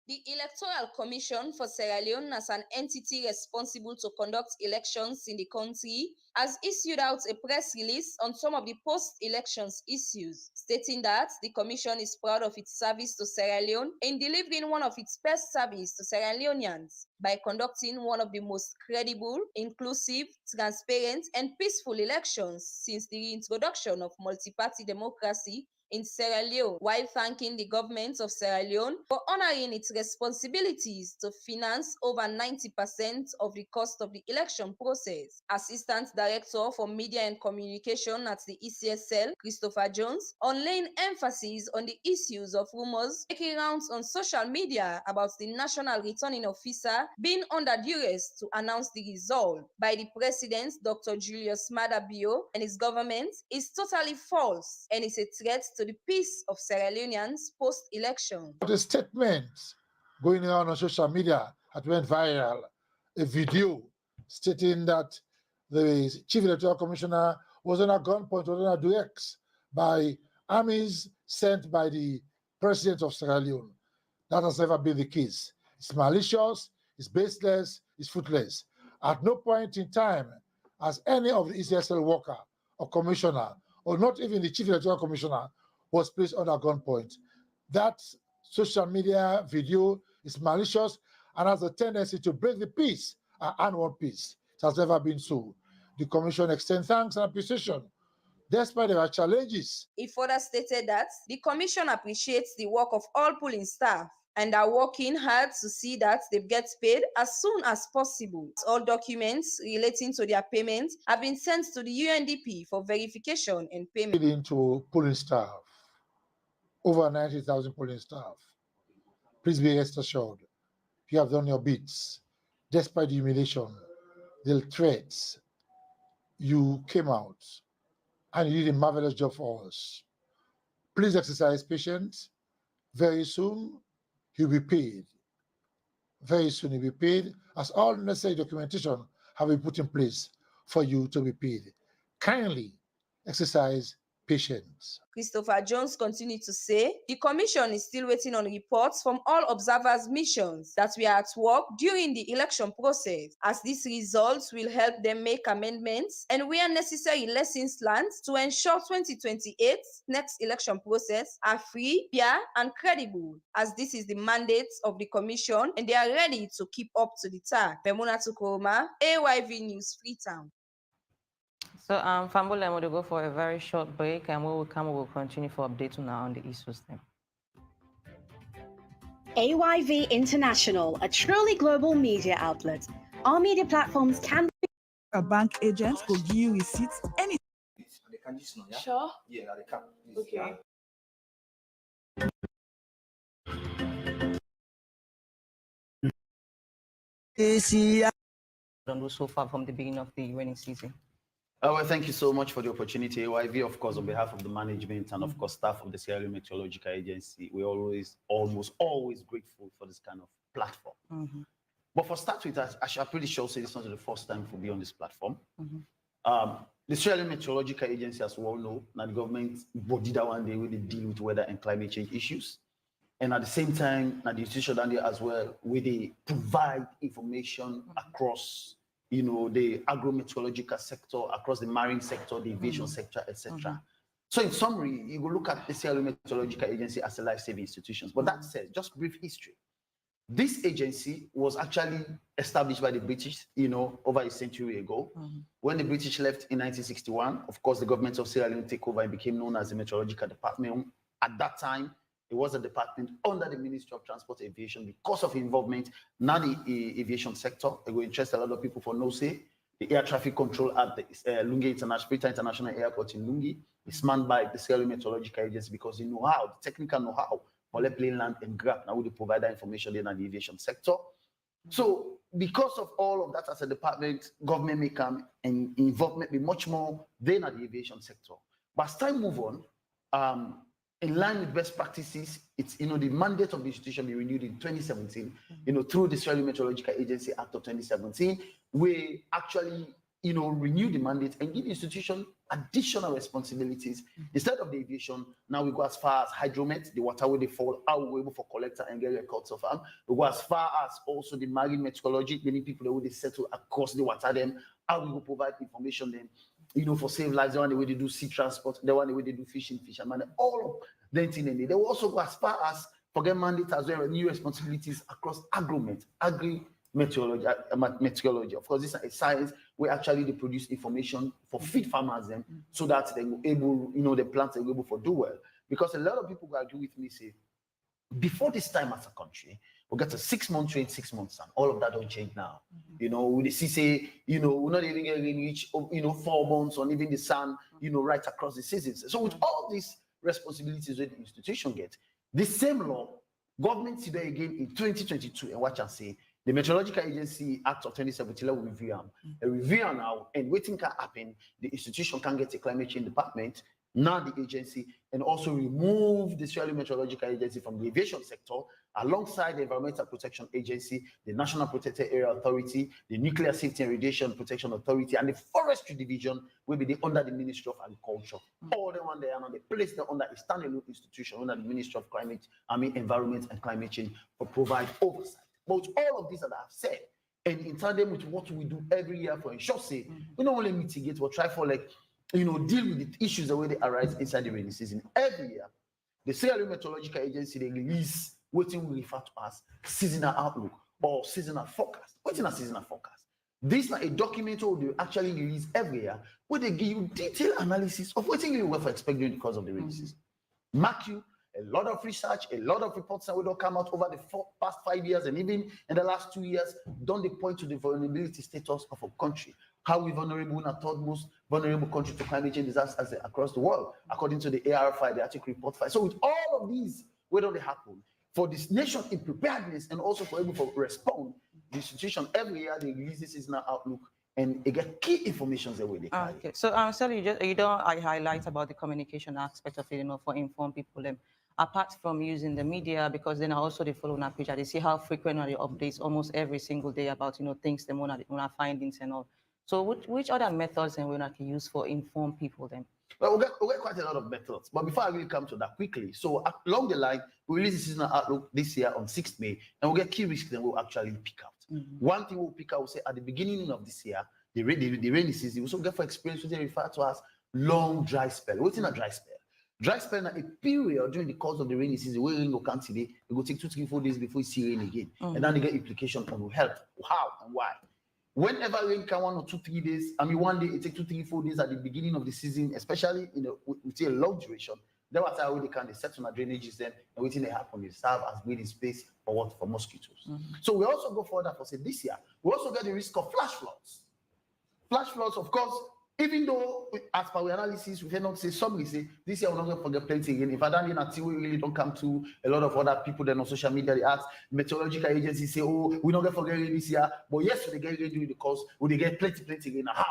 The Electoral Commission for Sierra Leone, as an entity responsible to conduct elections in the country, has issued out a press release on some of the post-elections issues, stating that the commission is proud of its service to Sierra Leone in delivering one of its best service to Sierra Leoneans by conducting one of the most credible, inclusive, transparent, and peaceful elections since the reintroduction of multi-party democracy in Sierra Leone, while thanking the government of Sierra Leone for honoring its responsibilities to finance over 90% of the cost of the election process. Assistant Director for Media and Communication at the ECSL, Christopher Jones, on laying emphasis on the issues of rumors making rounds on social media about the National Returning Officer being under duress to announce the result by the President, Dr. Julius Maada Bio, and his government is totally false and is a threat to the peace of Sierra Leoneans post-election. The statements going on social media that went viral, a video stating that the Chief Electoral Commissioner was on a gunpoint, was on a duress by armies sent by the President of Sierra Leone. That has never been the case. It's malicious, it's baseless, it's fruitless. At no point in time has any of the ECSL worker or commissioner, or not even the Chief Electoral Commissioner, was placed under gunpoint. That social media video is malicious and has a tendency to break the peace and one peace. It has never been so. The Commission extends thanks and appreciation despite there are challenges. He further stated that the Commission appreciates the work of all polling staff and are working hard to see that they get paid as soon as possible. All documents relating to their payments have been sent to the UNDP for verification and payment. Into polling staff, over 90,000 polling staff. Please be rest assured, you have done your bits. Despite the humiliation, the threats, you came out and you did a marvelous job for us. Please exercise patience. Very soon, you'll be paid. Very soon, you'll be paid, as all necessary documentation have been put in place for you to be paid. Kindly exercise patience. Christopher Jones continued to say, the Commission is still waiting on reports from all observers' missions that we are at work during the election process, as these results will help them make amendments and where necessary lessons learned to ensure 2028 next election process are free, fair, and credible, as this is the mandate of the Commission and they are ready to keep up to the task. Meteorological, AYV News, Freetown. So, Fambula, we'll go for a very short break, and when we come, we will continue for updates on the issues then. AYV International, a truly global media outlet. Our media platforms can be a bank agent will give you receipts any. Sure. Yeah, they can. Okay. So far from the beginning of the rainy season. Well, thank you so much for the opportunity. AYV, of course, on behalf of the management and, of course, staff of the Sierra Leone Meteorological Agency, we're almost always grateful for this kind of platform. Mm-hmm. But for start with, I'm pretty sure this is not the first time we'll be on this platform. Mm-hmm. The Sierra Leone Meteorological Agency, as we all know, now the government body that one day will deal with weather and climate change issues. And at the same time, now the institution down there as well, where they provide information across the agro-meteorological sector, across the marine sector, the aviation sector, etc. So in summary, you will look at the Sierra Leone Meteorological Agency as a life-saving institution. But that said, just brief history. This agency was actually established by the British, over a century ago. When the British left in 1961, of course, the government of Sierra Leone took over and became known as the Meteorological Department. At that time, it was a department under the Ministry of Transport and Aviation because of involvement, not the aviation sector. It will interest a lot of people for no say. The air traffic control at the Lungi International Airport in Lungi is manned by the Sierra Leone Meteorological Agency because the know-how, the technical know-how, for plane, land, and grab, now we provide that information in the aviation sector. So because of all of that as a department, government may come and involvement be much more than at the aviation sector. But as time move on, in line with best practices, it's the mandate of the institution be renewed in 2017, through the Sierra Leone Meteorological Agency Act of 2017, we actually renew the mandate and give the institution additional responsibilities. Instead of the aviation, now we go as far as hydromet, the water where they fall, how we're able for collector and get records of them. We go as far as also the marine meteorology, many people that would settle across the water them, how we will provide information then, for save lives, the one the way they do sea transport, the one the way they do fishing, fishermen, all of them thing. They will also go as far as forget mandate as well, new responsibilities across meteorology. Of course, this is a science where actually they produce information for feed farmers then, so that they will able, the plants are able to do well. Because a lot of people who agree with me say, before this time as a country, we get a 6 month trade, 6 months, and all of that don't change now. We see say, we're not even getting reach, 4 months on even the sun, right across the seasons. So with all these responsibilities that the institution gets, the same law, government today again in 2022, and watch and say, the Meteorological Agency Act of 2017 will review a review now, and waiting can happen. The institution can get a climate change department, now the agency, and also remove the Sierra Leone Meteorological Agency from the aviation sector, alongside the Environmental Protection Agency, the National Protected Area Authority, the Nuclear Safety and Radiation Protection Authority, and the Forestry Division will be under the Ministry of Agriculture. All the one there, and they place them under a standalone institution under the Ministry of Environment and Climate Change for provide oversight. But all of these that I've said, and in tandem with what we do every year for ensure say, we not only mitigate, but try for deal with the issues the way they arise inside the rainy season. Every year, the Sierra Leone Meteorological Agency, they release what we refer to as seasonal outlook or seasonal forecast. What's in a seasonal forecast? This is a document they actually release every year where they give you detailed analysis of what you will expect during the course of the rainy season. Mark you, a lot of research, a lot of reports that will come out over the past 5 years and even in the last 2 years, don't they point to the vulnerability status of a country? How we vulnerable in a third most vulnerable country to climate change disasters across the world, according to the AR5, the Arctic Report 5. So with all of these, where don't they happen? For this nation in preparedness and also for able to respond, the institution every year they release this seasonal outlook and they get key information the way they carry. Okay, so Sally, you don't highlight about the communication aspect of it, for inform people. Apart from using the media, because then also they follow on our page, they see how frequent are the updates almost every single day about things, them on our findings and all. So which other methods and we can use for inform people then? Well, we get quite a lot of methods, but before I really come to that quickly, so along the line, we release the seasonal outlook this year on 6th May, and we'll get key risks that we'll actually pick out. One thing we'll pick out, we'll say at the beginning of this year, the rainy season, we also get for experience, which they refer to as long dry spell. What's in a dry spell? Dry spell is a period during the course of the rainy season where rain will come today, it will take 2, 3, 4 days before you see rain again. And then they get implications on health. How and why? Whenever rain can 1 or 2, 3 days, one day it takes 2, 3, 4 days at the beginning of the season, especially with a long duration, then what's how they can set on our drainages then, and waiting they happen, they serve as breathing space for what? For mosquitoes. So we also go further for say this year, we also get the risk of flash floods. Flash floods, of course, even though as per our analysis, we cannot say some say this year we're not going to forget plenty again. If I don't until we really don't come to a lot of other people then on social media, they ask meteorological agencies say, oh, we're not going to forget rain this year. But yes, they get rain during the course, will they get plenty again? How?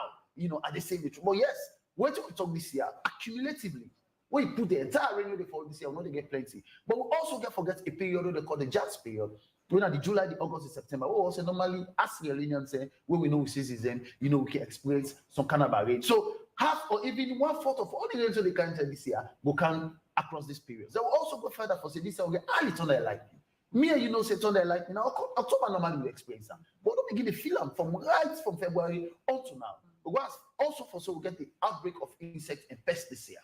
Are they saying the truth? But yes, when we talk this year, accumulatively, when you put the entire rain they fall this year, we're not going to get plenty. But we also get forget a period they call the JAS period. When at the July, the August, the September, we also normally ask the Iranians say, when we know we season, we can experience some kind of rain. So half or even 1/4 of all the rains that they can enter this year will come across this period. They will also go further for say this year we get early thunder and lightning. Me and say thunder and lightning. Now October normally we experience that. But don't begin to feel them from February on to now. We also we get the outbreak of insect and pest this year.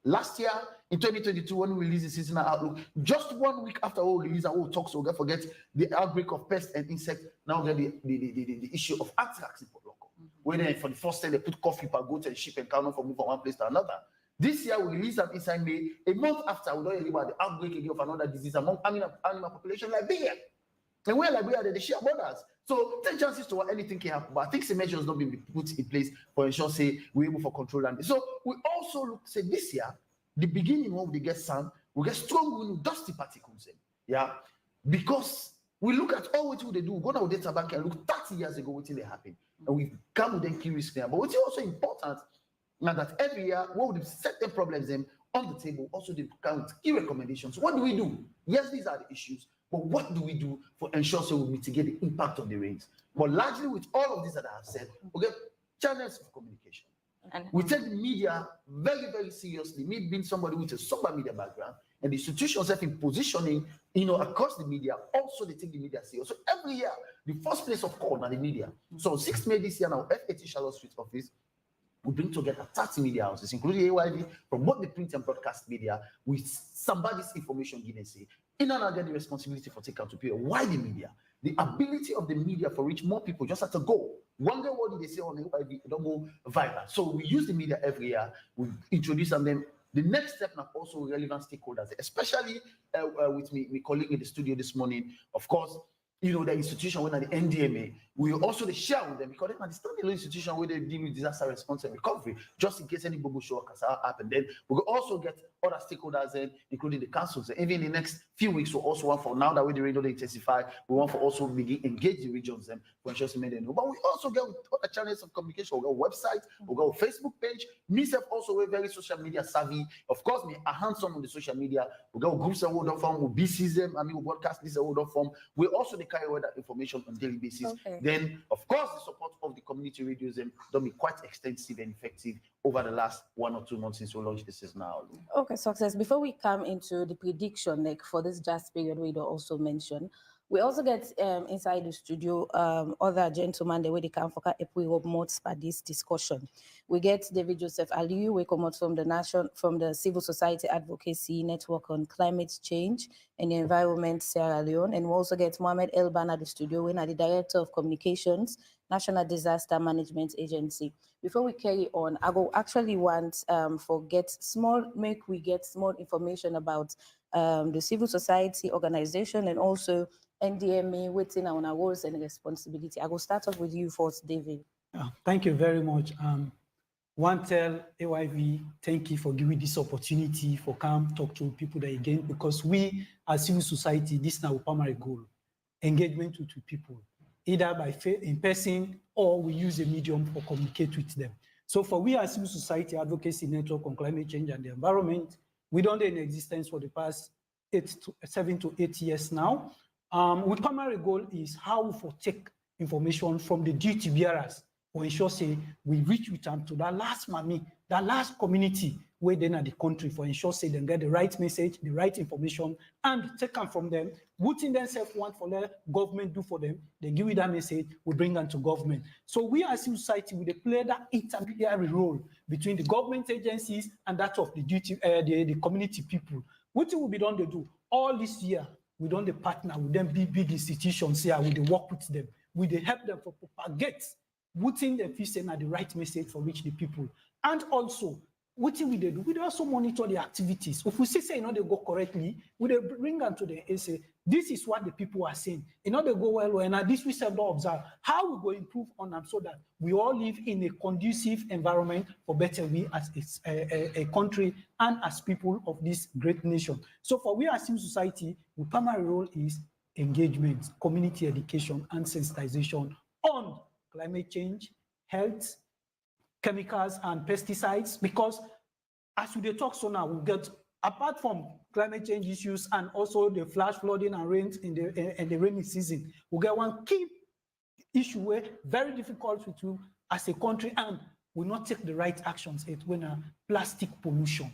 Last year, in 2022, when we released the seasonal outlook, just 1 week after we release our talk, so we forget the outbreak of pests and insects. Now we get the issue of anthrax in Port Local. Where then for the first time they put coffee per goat and sheep and cow for move from one place to another. This year we released them inside May. A month after, we don't hear about the outbreak again of another disease among animal population like Liberia. And where Liberia they share borders. So take chances to what anything can happen. But I think some measures not being put in place for ensure say we're able for control and so we also look say this year, the beginning when we get sun, we get strong wind, dusty particles in. Yeah. Because we look at all what they do, go down data bank and look 30 years ago what they happened. And we come with them key risks there. But what's also important now that every year what would set the problems on the table, also they come with key recommendations. What do we do? Yes, these are the issues. But what do we do for ensure so we mitigate the impact of the rains? But largely with all of this that I have said, we get channels of communication. And we take the media very, very seriously. Me being somebody with a super media background, and the institutions have in positioning, across the media, also they take the media serious. So every year, the first place of call are the media. So 6 May this year now, FAT Charlotte Street office, we bring together 30 media houses, including AYV, from both the print and broadcast media, with somebody's information given say. In and get the responsibility for taking out to pay. Why the media? The ability of the media for reach more people just have to go. One day, what did they say on AYV? Don't go viral. So we use the media every year. We introduce them. Then the next step now also relevant stakeholders, especially with me colleague in the studio this morning. Of course, the institution when at the NDMA, we also share with them because they are the standalone institution where they deal with disaster response and recovery, just in case any bubble show has happened. Then we will also get other stakeholders in, including the councils. And even in the next few weeks, we'll also want for now that we the radio they intensify, we want for also begin engage the regions and for ensure to make them know. But we also get with other channels of communication. We'll go website, we'll go Facebook page. Myself also we're very social media savvy. Of course, me a hands-on on the social media. We go groups and hold form, we BC them, we broadcast this and hold form. We also carry away that information on a daily basis. Okay. Then, of course, the support of the community radios don't be quite extensive and effective over the last 1 or 2 months since we launched this is now. Okay, Success. Before we come into the prediction, for this just period, we also mention, we also get inside the studio other gentlemen the way they come for April months for this discussion. We get David Joseph Aliyu, we come out from the Civil Society Advocacy Network on Climate Change and the Environment, Sierra Leone, and we also get Mohamed Elban at the studio, we are the Director of Communications, National Disaster Management Agency. Before we carry on, I go actually want we get small information about the civil society organization and also NDMA waiting on our roles and responsibility. I will start off with you first, David. Thank you very much. One tell AYV, thank you for giving this opportunity for come talk to people that again, because we as civil society, this is our primary goal, engagement with people, either by in person or we use a medium for communicate with them. So for we as civil society advocacy network on climate change and the environment, we don't in existence for the past 7 to 8 years now. Our primary goal is how we take information from the duty bearers to ensure say we reach with them to that last mammy, that last community where they are the country for ensure say they get the right message, the right information, and take them from them. What in themselves want for their government do for them, they give you that message, we bring them to government. So we as civil society, we play that intermediary role between the government agencies and that of the duty, the community people. What will be done to do all this year? We don't partner with them big institutions here. We work with them. We help them for propagate putting the fish at the right message for reach the people. And also, what we do? We also monitor the activities. If we say they go correctly, we bring them to the say, this is what the people are saying. They go well, and this we self observe. How we go improve on them so that we all live in a conducive environment for better we as a country and as people of this great nation. So for we as civil society, our primary role is engagement, community education, and sensitization on climate change, health, chemicals and pesticides, because as we talk so now, we get, apart from climate change issues and also the flash flooding and rains in the rainy season, we get one key issue where very difficult to do as a country and we not take the right actions when plastic pollution.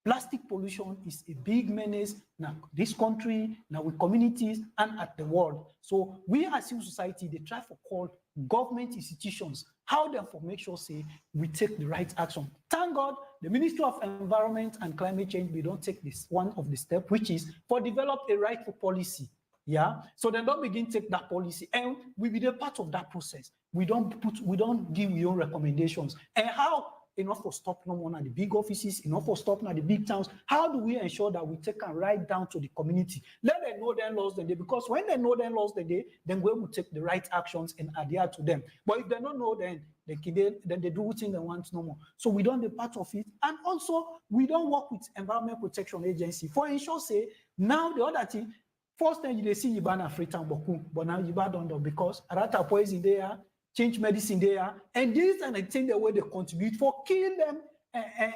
Plastic pollution is a big menace now this country, now with communities and at the world. So we as civil society, they try to call government institutions, how them for make sure say we take the right action. Thank God, the Ministry of Environment and Climate Change, we don't take this one of the steps, which is for develop a rightful policy. Yeah, so then don't begin take that policy, and we be the part of that process. We don't give your recommendations. And how enough for stop no one at the big offices, enough for stop at the big towns. How do we ensure that we take and right down to the community? Let them know their laws the day, because when they know their laws the day, then we will take the right actions and adhere to them. But if they don't know, then they do what they want no more. So we don't be part of it. And also, we don't work with Environment Protection Agency for ensure say now the other thing. First thing they see Yiba na Freetown Boku, but now Yiba don't know because Arata poison there, change medicine there, and this and the thing the way they contribute for kill them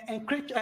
and create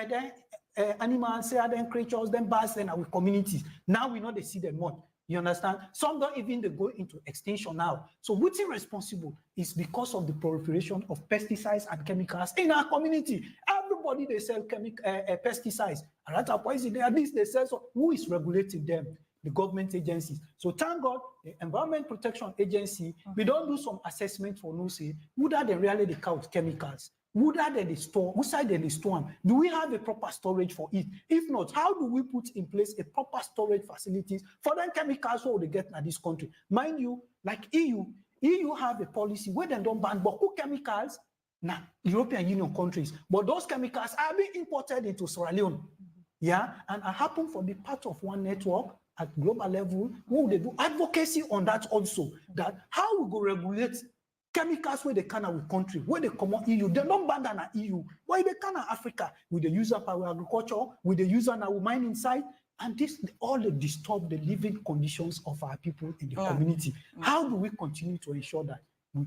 animals, then creatures, then bars, then our communities. Now we know they see them more. You understand? Some don't even they go into extinction now. So what's irresponsible is because of the proliferation of pesticides and chemicals in our community. Everybody they sell pesticides. Arata poison there, at least they sell. So who is regulating them? The government agencies. So thank God, the Environment Protection Agency, we don't do some assessment for no say, would they really the count chemicals? Would they store? Who side they store them? Do we have a proper storage for it? If not, how do we put in place a proper storage facilities for them chemicals so they get in this country? Mind you, like EU have a policy where they don't ban Boku chemicals now European Union countries, but those chemicals are being imported into Sierra Leone. Yeah, and I happen to be part of one network at global level, who they do advocacy on that also, that how we go regulate chemicals where they can with country, where they come on EU, they don't ban that in EU, where they can in Africa, with the use of our agriculture, with the use of our mining side, and this all they disturb the living conditions of our people in the community. How do we continue to ensure that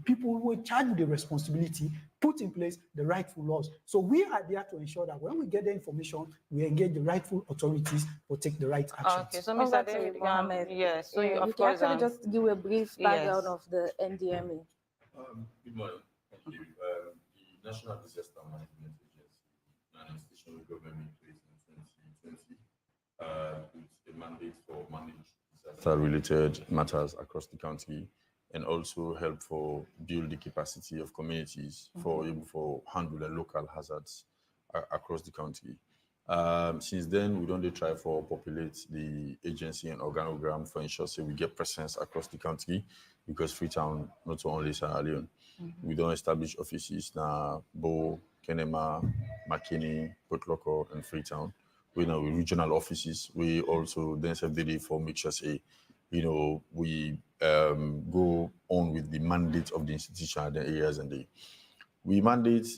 people who charge the responsibility put in place the rightful laws? So we are there to ensure that when we get the information, we engage the rightful authorities to take the right actions. Okay, so Mr. David, yes, so you, you of can course, actually just give a brief background yes. of the NDMA. Good morning. Thank you. The National Disaster Management Agency, an institution of government in place in 2020, with a mandate for managing disaster-related matters across the country, and also help for build the capacity of communities for able for handle the local hazards across the country. Since then, we don't try for populate the agency and organogram for ensure say we get presence across the country, because Freetown not only Sierra Leone. We don't establish offices now Bo, Kenema, McKinney, Port Loko, and Freetown. We know regional offices. We also then have the for make sure say, we go on with the mandate of the institution and the areas, and we mandate,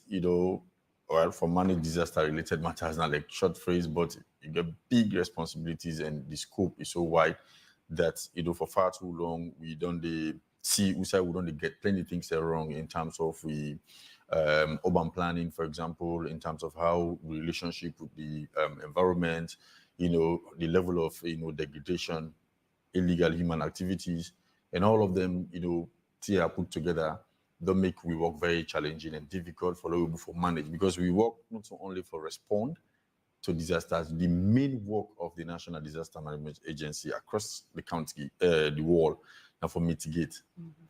for manage disaster-related matters, not like short phrase, but you get big responsibilities, and the scope is so wide that, for far too long, we don't get plenty of things that are wrong in terms of urban planning, for example, in terms of how relationship with the environment, the level of, degradation, illegal human activities, and all of them, are put together, don't make we work very challenging and difficult for people for manage, because we work not only for respond to disasters. The main work of the National Disaster Management Agency across the country, the world, and for mitigate,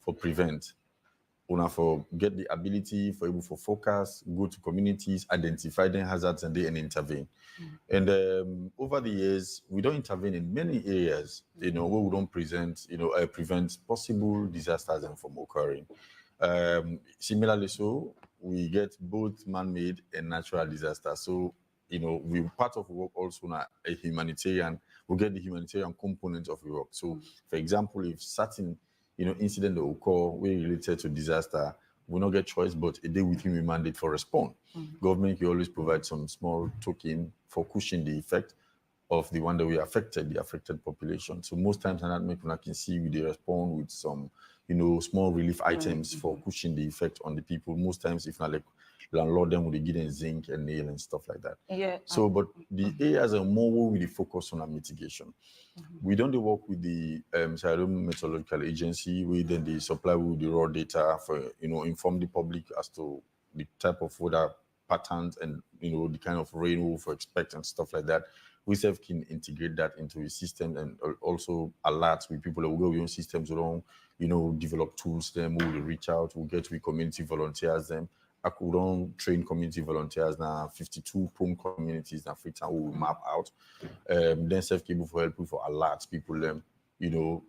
for prevent, for get the ability for able for focus, go to communities, identify the hazards, and then intervene. And over the years, we don't intervene in many areas, where we don't prevent possible disasters and from occurring. Similarly, so we get both man-made and natural disasters. So, we part of work also now a humanitarian. We get the humanitarian component of the work. So, for example, if certain incident that occur we related to disaster, we not get choice, but a day within we mandate for respond. Government will always provide some small token for cushioning the effect of the one that we affected, the affected population. So most times, and that make I can see we respond with some, small relief items for cushioning the effect on the people. Most times, if not like landlord, them would give them zinc and nail and stuff like that. Yeah. So, but the areas are more where we focus on our mitigation. We don't work with the Salone Meteorological Agency. We then they supply with the raw data for inform the public as to the type of weather patterns and, the kind of rain we expect and stuff like that. We can integrate that into a system and also alert with people that will go your systems around, develop tools, them, we'll reach out, we'll get with community volunteers, them. I could train community volunteers now, 52 home communities now, Freetown will map out. Then self-cable for help for alert people, them,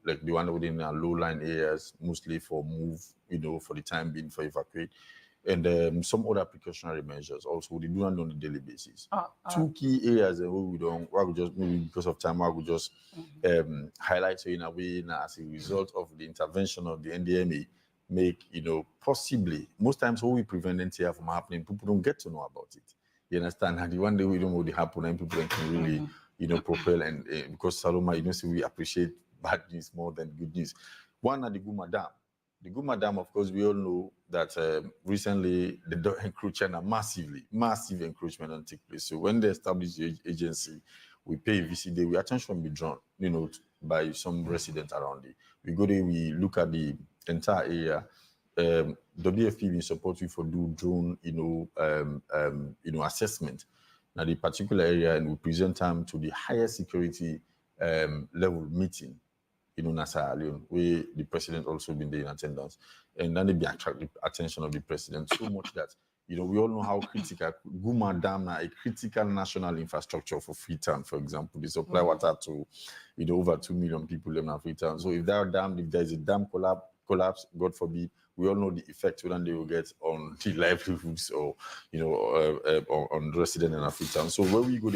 like the one within low-lying areas, mostly for move, for the time being, for evacuate. And some other precautionary measures also they do not on a daily basis. Two key areas that we don't, I would just maybe because of time, I would just highlight so in a way now as a result of the intervention of the NDMA, make possibly most times what we prevent NTR from happening, people don't get to know about it. You understand? And the one day we don't know what happen, and people can really propel and because Salome, see we appreciate bad news more than good news. One at the Guma Dam. The Guma Dam, of course, we all know that recently the encroachment are massive encroachment and take place. So when they establish the agency, we pay VCD, we attention be drawn, by some residents around it. We go there, we look at the entire area. WFP in support you for do drone, assessment. Now the particular area, and we present them to the highest security level meeting. Salone, where the president also been there in attendance, and then they be attract the attention of the president so much that we all know how critical Guma Dam are a critical national infrastructure for Freetown, for example. They supply water to over 2 million people in Freetown. So if there is a dam collapse, God forbid, we all know the effect then they will get on the livelihoods or on residents in Freetown. So where we go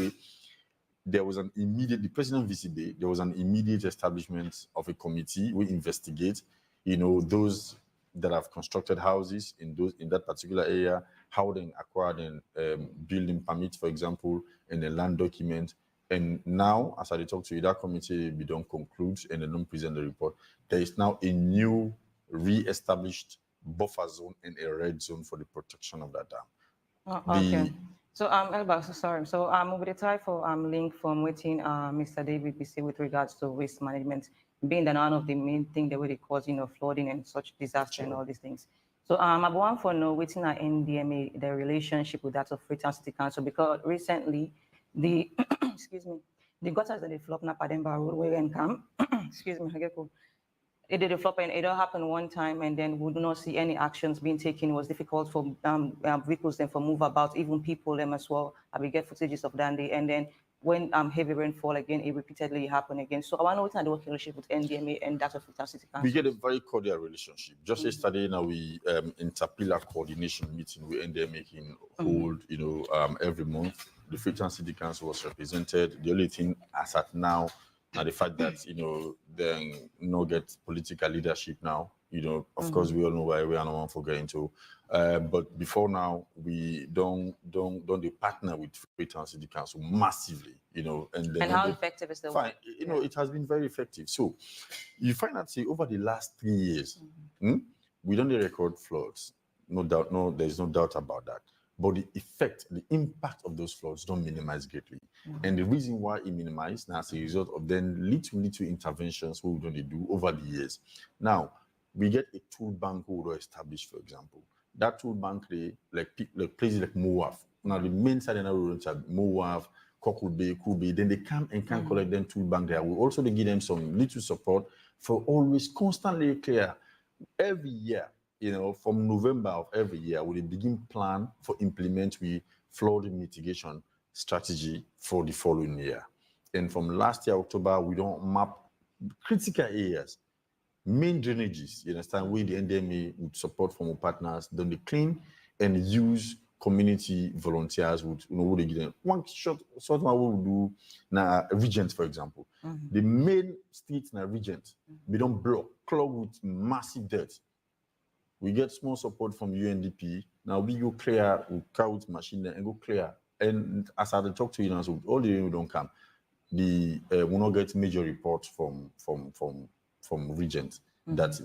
there was an immediate, the president visited, there was an immediate establishment of a committee. We investigate, those that have constructed houses in that particular area, how they acquired and building permits, for example, and a land document. And now, as I talk to you, that committee we don't conclude and they don't present the report. There is now a new re-established buffer zone and a red zone for the protection of that dam. Okay. So, Elba, sorry. So, with the type of link from waiting, Mr. David BC with regards to waste management being the one of the main thing that would cause, flooding and such disaster and all these things. So, I want for know waiting at NDMA the relationship with that of Freetown City Council because recently the excuse me, the gutters that they flop na Pademba Road where and come excuse me, it did a flop and it all happened one time and then we do not see any actions being taken. It was difficult for vehicles then for move about, even people them as well. We get footages of that day. And then when heavy rainfall again, it repeatedly happened again. So I want to know what kind of relationship with NDMA and that of Freetown City Council. We get a very cordial relationship. Just yesterday now we interpillar coordination meeting with NDMA in hold, every month. The Freetown City Council was represented. The only thing as at now, the fact that they no get political leadership now, of course we all know why we are not one for getting to. But before now, we don't partner with Freetown City Council massively, and how effective is the fine? It has been very effective. So you find out over the last 3 years, we don't record floods. No doubt, there's no doubt about that. But the effect, the impact of those floods don't minimize greatly. And the reason why it minimized now as a result of then little interventions we don't do over the years. Now, we get a tool bank we will establish, for example. That tool bank, like places like Moaf. Now, the main side in our roads are Moaf, Kokube, then they come and can collect them tool bank there. We also give them some little support for always constantly clear every year. From November of every year, we begin plan for implement we flood mitigation strategy for the following year. And from last year, October, we don't map critical areas, main drainages, you understand, where the NDMA would support from our partners, then they clean and use community volunteers would, what they give them. One short one we will do now, Regent, for example. The main streets now, Regent, we don't block, clog with massive dirt. We get small support from UNDP. Now we go clear, we carry with machine and go clear. And as I talk to you now, so all the rain don't come. We not get major reports from Regent that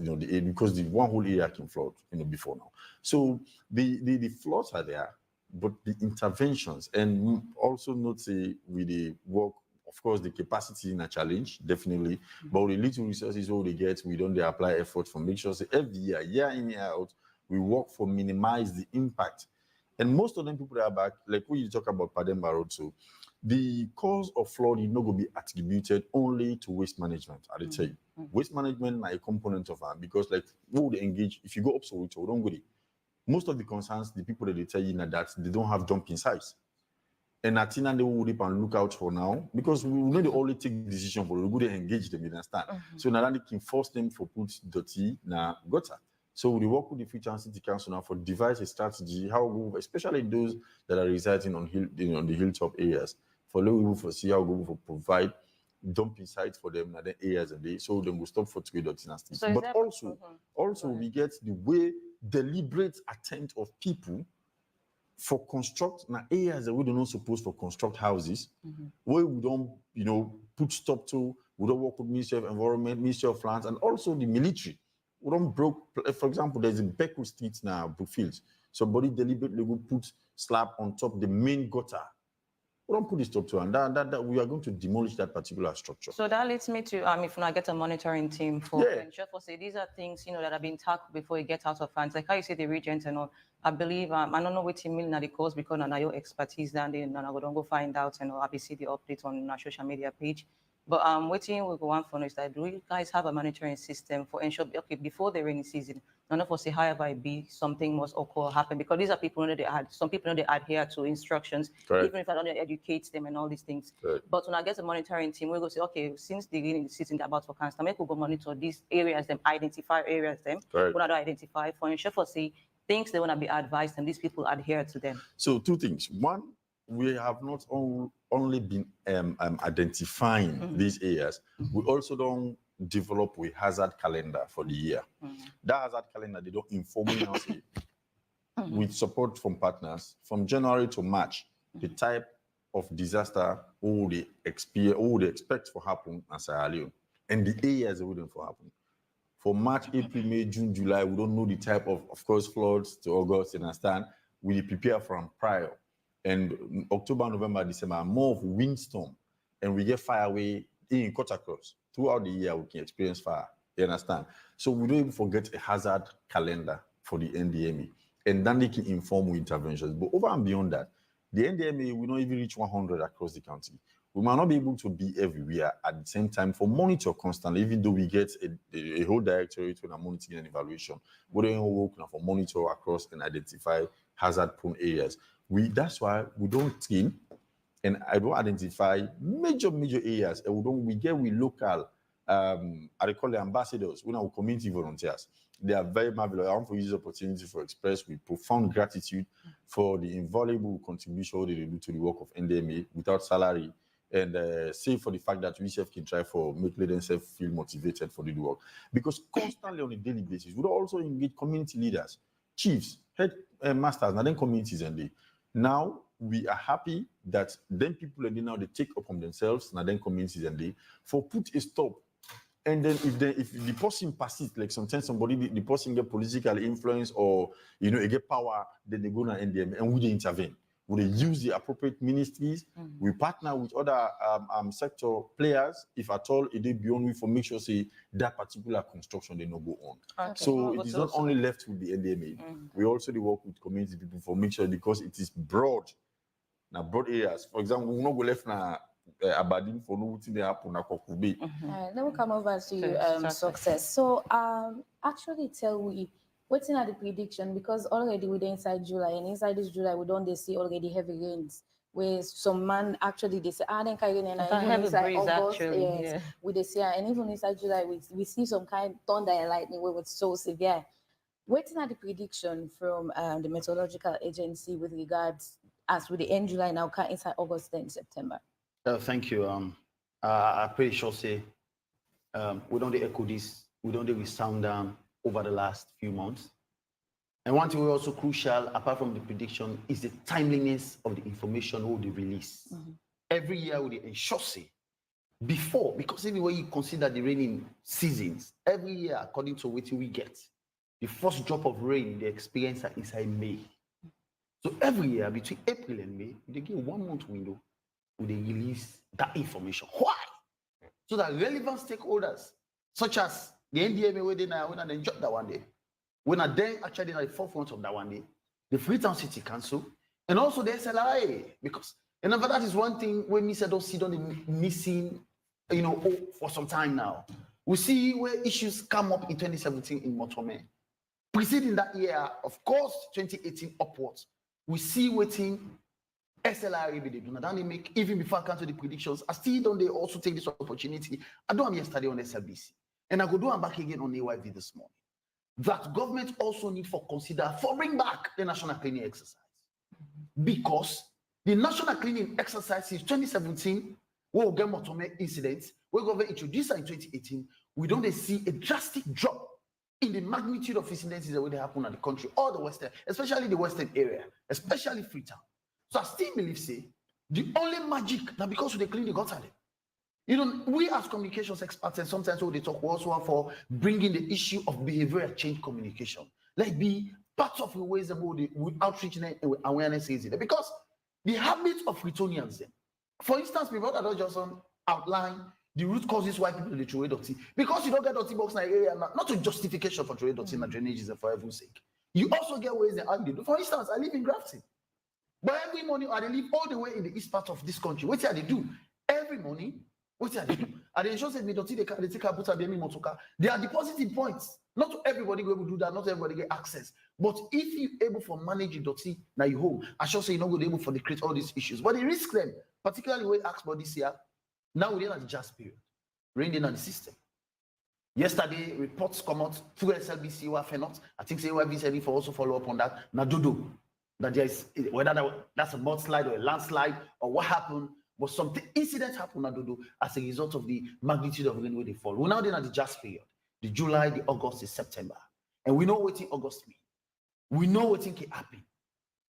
because the one whole area can flood before now. So the floods are there, but the interventions and also not say with the work. Of course, the capacity in a challenge, definitely. But with the little resources all they get, we don't apply effort for make sure that every year in, year out, we work for minimize the impact And most of them people that are back, like when you talk about Pademba Road, so the cause of flood is not going to be attributed only to waste management. I tell you, waste management is a component of that because, like, we would engage if you go up so we don't go there. Most of the concerns, the people that they tell you that they don't have dumping sites. And I think they will and look out for now because we will not only take the decision, but we will engage them, you understand? So now they can force them for put dirty na gutter. So we work with the future and city council now for devise a strategy, how we, especially those that are residing on the hilltop areas, for low for see how we will provide dumping sites for them in the areas and they so they will stop for trade dirty and stuff. So but also we get the way deliberate attempt of people for construct now areas that we don't suppose for construct houses, where we don't, put stop to, we don't work with Ministry of Environment, Ministry of Lands, and also the military. We don't broke, for example, there's a Beckwood Street now, Brookfield. Somebody deliberately will put slab on top the main gutter. We don't put the stop to, and that we are going to demolish that particular structure. So that leads me to, if I get a monitoring team for ensure for say these are things that have been tackled before it gets out of hands. Like how you say the regents and all. I believe I don't know what you mean now the cause because now your expertise down there and I don't go find out and I'll be see the updates on our social media page. But waiting we go on for is that do you guys have a monitoring system for ensure before the rainy season, none of us say however it be something must occur happen because these are people some people they adhere to instructions, even if I don't educate them and all these things. But when I get a monitoring team, we go say, okay, since the rainy season about for cancer, make we go monitor these areas, them identify areas them, we not identify for ensure for say things they want to be advised and these people adhere to them. So two things. One, we have not only been identifying these areas, we also don't develop a hazard calendar for the year. That hazard calendar, they don't inform me now, say, with support from partners, from January to March, the type of disaster who they expect for happen in Sierra Leone, and the areas they wouldn't for happen. For March, April, May, June, July, we don't know the type of course, floods to August, you understand? We prepare from prior. And October, November, December, more of windstorm. And we get fire away in cut across. Throughout the year, we can experience fire, you understand? So we don't even forget a hazard calendar for the NDMA. And then they can inform with interventions. But over and beyond that, the NDMA will not even reach 100 across the country. We might not be able to be everywhere at the same time for monitor constantly, even though we get a whole directorate with a monitoring and evaluation. We don't work now for monitor across and identify hazard-prone areas. That's why we don't train, and I don't identify major areas. And we local, I call the ambassadors, we know community volunteers. They are very marvelous. I want to use this opportunity for express with profound gratitude for the invaluable contribution they do to the work of NDMA without salary. And save for the fact that we can try for make themselves feel motivated for the work. Because constantly on a daily basis, we also engage community leaders, chiefs, head masters, and then communities and they. Now we are happy that then people and now they take upon themselves, and then communities and they for put a stop. And then if the person persists, like sometimes the person get political influence or they get power, then they go to NDM and we intervene. We use the appropriate ministries. We partner with other sector players, if at all it is beyond we for make sure say that particular construction they not go on. Okay. So it is not only left with the NDMA. We also work with community people for make sure because it is broad. Now broad areas. For example, we not go left now Aberdeen for no thing they happen na Kokube. Let me come over to you, Success. So actually tell we what's in the prediction because already we're inside July and inside this July we don't see already heavy rains where some man actually they say then carrying and even inside August we they say and even inside July we see some kind of thunder and lightning where it's so severe. Waiting at the prediction from the Meteorological Agency with regards as with the end July now inside August and September. Thank you. I'm pretty sure say we don't echo this, we don't resound down over the last few months. And one thing also crucial, apart from the prediction, is the timeliness of the information we release. Every year we ensure say before, because anyway you consider the raining seasons, every year according to what we get, the first drop of rain they experience are inside May. So every year between April and May, they give 1 month window where they release that information. Why? So that relevant stakeholders, such as the NDMA, when they drop that one day, when are then actually at the forefront of that one day, the Freetown City Council, and also the SLRA, because remember that is one thing when we said don't see on the missing, for some time now. We see where issues come up in 2017 in Motome. Preceding that year, of course, 2018 upwards, we see waiting SLRA be doing. Now they make, even before I come to the predictions, I still don't they also take this opportunity. I do them yesterday on SLBC, and I go do them back again on AYV this morning. That government also need for consider for bring back the national cleaning exercise, because the national cleaning exercise since 2017, we will get Motome incidents. We government introduced in 2018. We don't see a drastic drop in the magnitude of incidences that will happen in the country, all the western, especially the western area, especially Freetown. So I still believe, say, the only magic that because we clean the gutter, we as communications experts, and sometimes we talk also for bringing the issue of behavioral change communication. Like be part of the ways that we outreach and awareness is it. Because the habits of Freetonians, for instance, my brother Johnson outlined the root causes why people throw away dirty. Because you don't get dirty box in the area, not a justification for throwing dirty in the drainages and for everyone's sake. You also get ways that they do. For instance, I live in Grafton. But every morning, I live all the way in the east part of this country. What do they do? Every morning, what do they do? And they just say, they take a put a baby motoka. They are depositing points. Not everybody will do that. Not everybody get access. But if you're able to manage the dirty now you home, I should say you're not going to be able to create all these issues. But they risk them, particularly when asked about this year. Now we're in the just period. Reining in the system. Yesterday, reports come out through SLBC or not. I think AYV said for also follow up on that. Now dodo. That there is whether that's a mudslide or a landslide or what happened, but something incident happened at Dodo as a result of the magnitude of rain where they fall. We're now in at the just period, the July, the August, the September, and we know what in August mean. We know what can happen.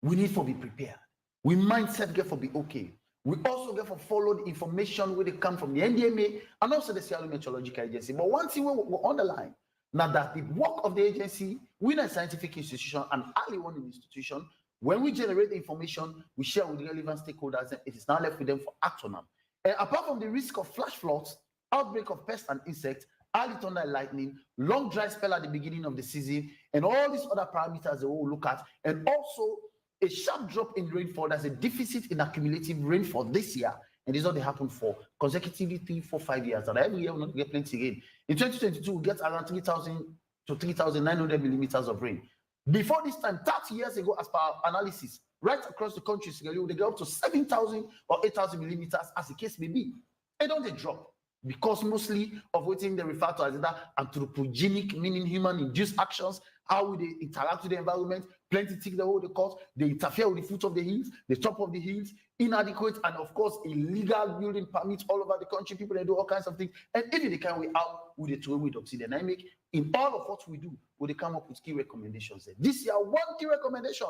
We need to be prepared. We mindset get for be okay. We also get for follow the information where they come from the NDMA and also the Salone Meteorological Agency. But one thing we underline now that the work of the agency, we're a scientific institution and early warning institution. When we generate the information, we share with the relevant stakeholders, and it is now left with them for act on them. And apart from the risk of flash floods, outbreak of pests and insects, early thunder and lightning, long dry spell at the beginning of the season, and all these other parameters that we'll look at, and also a sharp drop in rainfall. There's a deficit in accumulative rainfall this year, and this is what they happen for consecutively 3, 4, 5 years. And every year we'll not get plenty again. In 2022, we'll get around 3,000 to 3,900 millimeters of rain. Before this time, 30 years ago, as per our analysis, right across the country, they get up to 7,000 or 8,000 millimeters, as the case may be. And don't they drop? Because mostly of what they refer to as either anthropogenic, meaning human-induced actions, how they interact with the environment, plenty things that hold the cost, they interfere with the foot of the hills, the top of the hills, inadequate, and of course, illegal building permits all over the country. People, they do all kinds of things. And even they can way out with the two with obsidian. I make in all of what we do, we come up with key recommendations. This year, one key recommendation: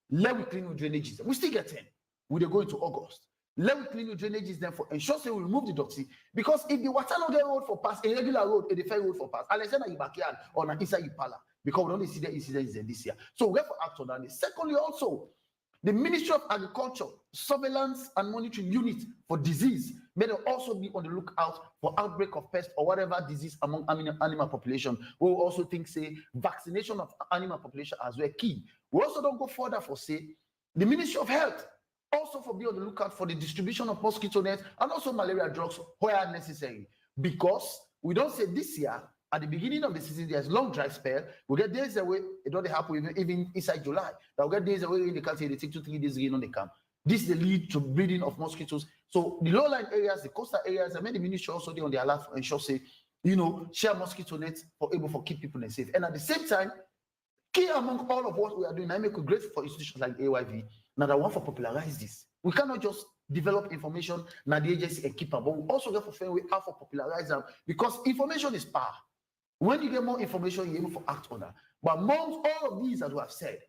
let we clean with drainages. We still get 10. We go into August. Let we clean with drainages then for ensure say we remove the dirty. Because if the water not get road for pass, a regular road, a fair road for pass, unless in your backyard or inside your parlor, because we don't see the incidents this year. So we have to act on that. Secondly, also, the Ministry of Agriculture, Surveillance and Monitoring Unit for Disease may also be on the lookout for outbreak of pest or whatever disease among animal population. We will also think, say, vaccination of animal population as well key. We also don't go further for, say, the Ministry of Health also for be on the lookout for the distribution of mosquito nets and also malaria drugs where necessary. Because we don't say this year, at the beginning of the season, there's long dry spell. We get days away, it don't happen even inside July. That we get days away in the country, they take 2, 3 days rain on the camp. This is the lead to breeding of mosquitoes. So the low-lying areas, the coastal areas, I mean the ministry also they on the alert for ensure say, share mosquito nets for able for keep people safe. And at the same time, key among all of what we are doing, I make it great for institutions like AYV. Now that want to popularize this. We cannot just develop information now the agency and keep them, but we also get for fair way how to popularize them because information is power. When you get more information, you're able to act on that. But amongst all of these, as we have said,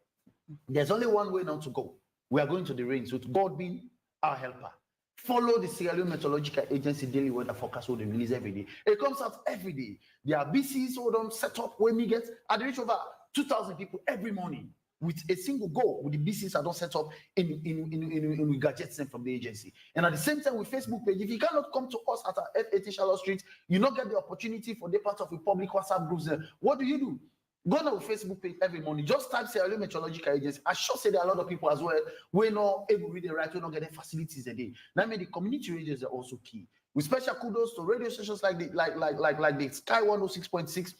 there's only one way now to go. We are going to the rains, with God being our helper. Follow the Sierra Leone Meteorological Agency daily weather forecast will release every day. It comes out every day. There are BCs who don't set up when we get at the reach over 2,000 people every morning with a single goal with the BCs that don't set up in gadgets sent from the agency. And at the same time, with Facebook page, if you cannot come to us at our F18 Charlotte Street, you not get the opportunity for the part of the public WhatsApp groups. What do? Go on our Facebook page every morning. Just type Sierra Leone Meteorological Agency. I sure say there are a lot of people as well. We're not able to read the right, we're not getting facilities a day. Now, I mean, the community radios are also key. With special kudos to radio stations like the Sky 106.6.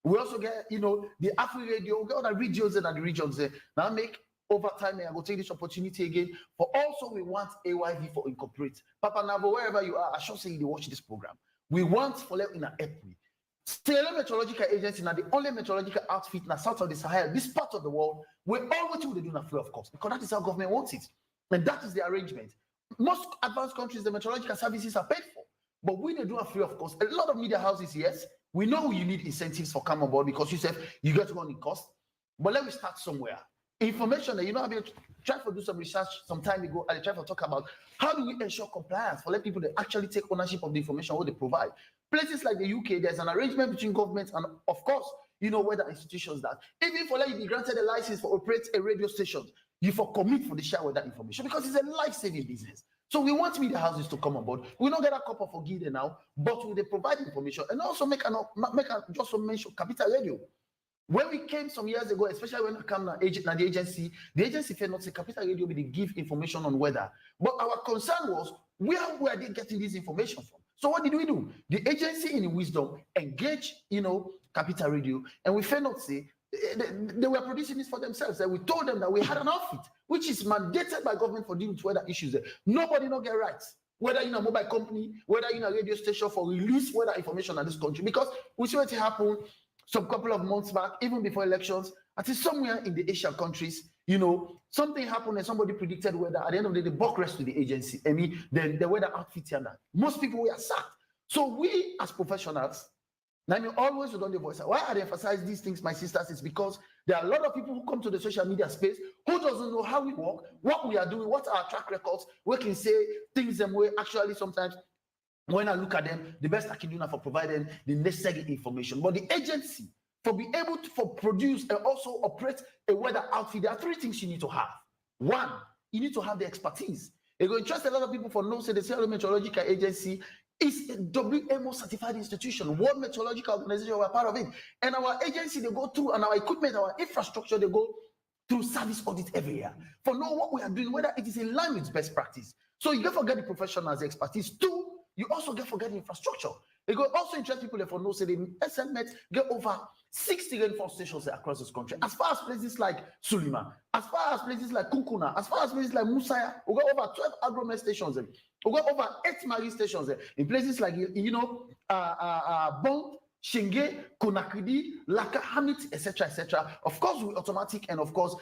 We also get, the Afri Radio, we get other radios and the regions there. Now make over time, I will take this opportunity again. For also, we want AYV for incorporate. Papa Navo, wherever you are, I should say you watch this program. We want for in April. Salone Meteorological Agency now the only meteorological outfit in the south of the Sahel, this part of the world, where all what they do now free of cost, because that is how government wants it. And that is the arrangement. Most advanced countries, the meteorological services are paid for. But we don't do a free of cost. A lot of media houses, yes, we know you need incentives for come on board because you said you get to go on the cost. But let me start somewhere. Information that I've been trying to do some research some time ago. I tried to talk about how do we ensure compliance for let people to actually take ownership of the information what they provide. Places like the UK, there's an arrangement between governments and, of course, weather institutions that even for let you be granted a license for operate a radio station, you for commit for the share weather information because it's a life-saving business. So we want media houses to come on board. We don't get a couple for Gide now, but we provide information and also just mention Capital Radio. When we came some years ago, especially when I came to the agency failed not say Capital Radio will give information on weather. But our concern was, where were they getting this information from? So what did we do? The agency in wisdom engaged, Capital Radio, and we failed not say, they were producing this for themselves. And we told them that we had an outfit, which is mandated by government for dealing with weather issues. Nobody not get rights. Whether in a mobile company, whether in a radio station for release weather information in this country. Because we see what happened some couple of months back, even before elections, I think somewhere in the Asian countries, something happened and somebody predicted weather. At the end of the day, the buck rests to the agency. Then the weather outfit here now. Most people were sacked. So we as professionals, I mean, always on the voice. Why I emphasize these things, my sisters, is because there are a lot of people who come to the social media space who doesn't know how we work, what we are doing, what are our track records. We can say things them way actually sometimes. When I look at them, the best I can do now for providing the necessary information. But the agency, for being able to produce and also operate a weather outfit, there are three things you need to have. One, you need to have the expertise. You're going to trust a lot of people for no say the Sierra Leone Meteorological Agency is a WMO certified institution, World Meteorological Organization, we're part of it. And our agency, they go through, and our equipment, our infrastructure, they go through service audit every year for know what we are doing, whether it is in line with best practice. So you don't forget the professionals' expertise. Two, you also get forget the infrastructure. It will also interest people for no say the SMET get over 60 rainfall stations across this country. As far as places like Suleiman, as far as places like Kunkuna, as far as places like Musaya, we got over 12 agromet stations. We got over 8 marine stations in places like Bond, Shenge, Konakidi, Laka, Hamit, etc., etc. Of course, with automatic and of course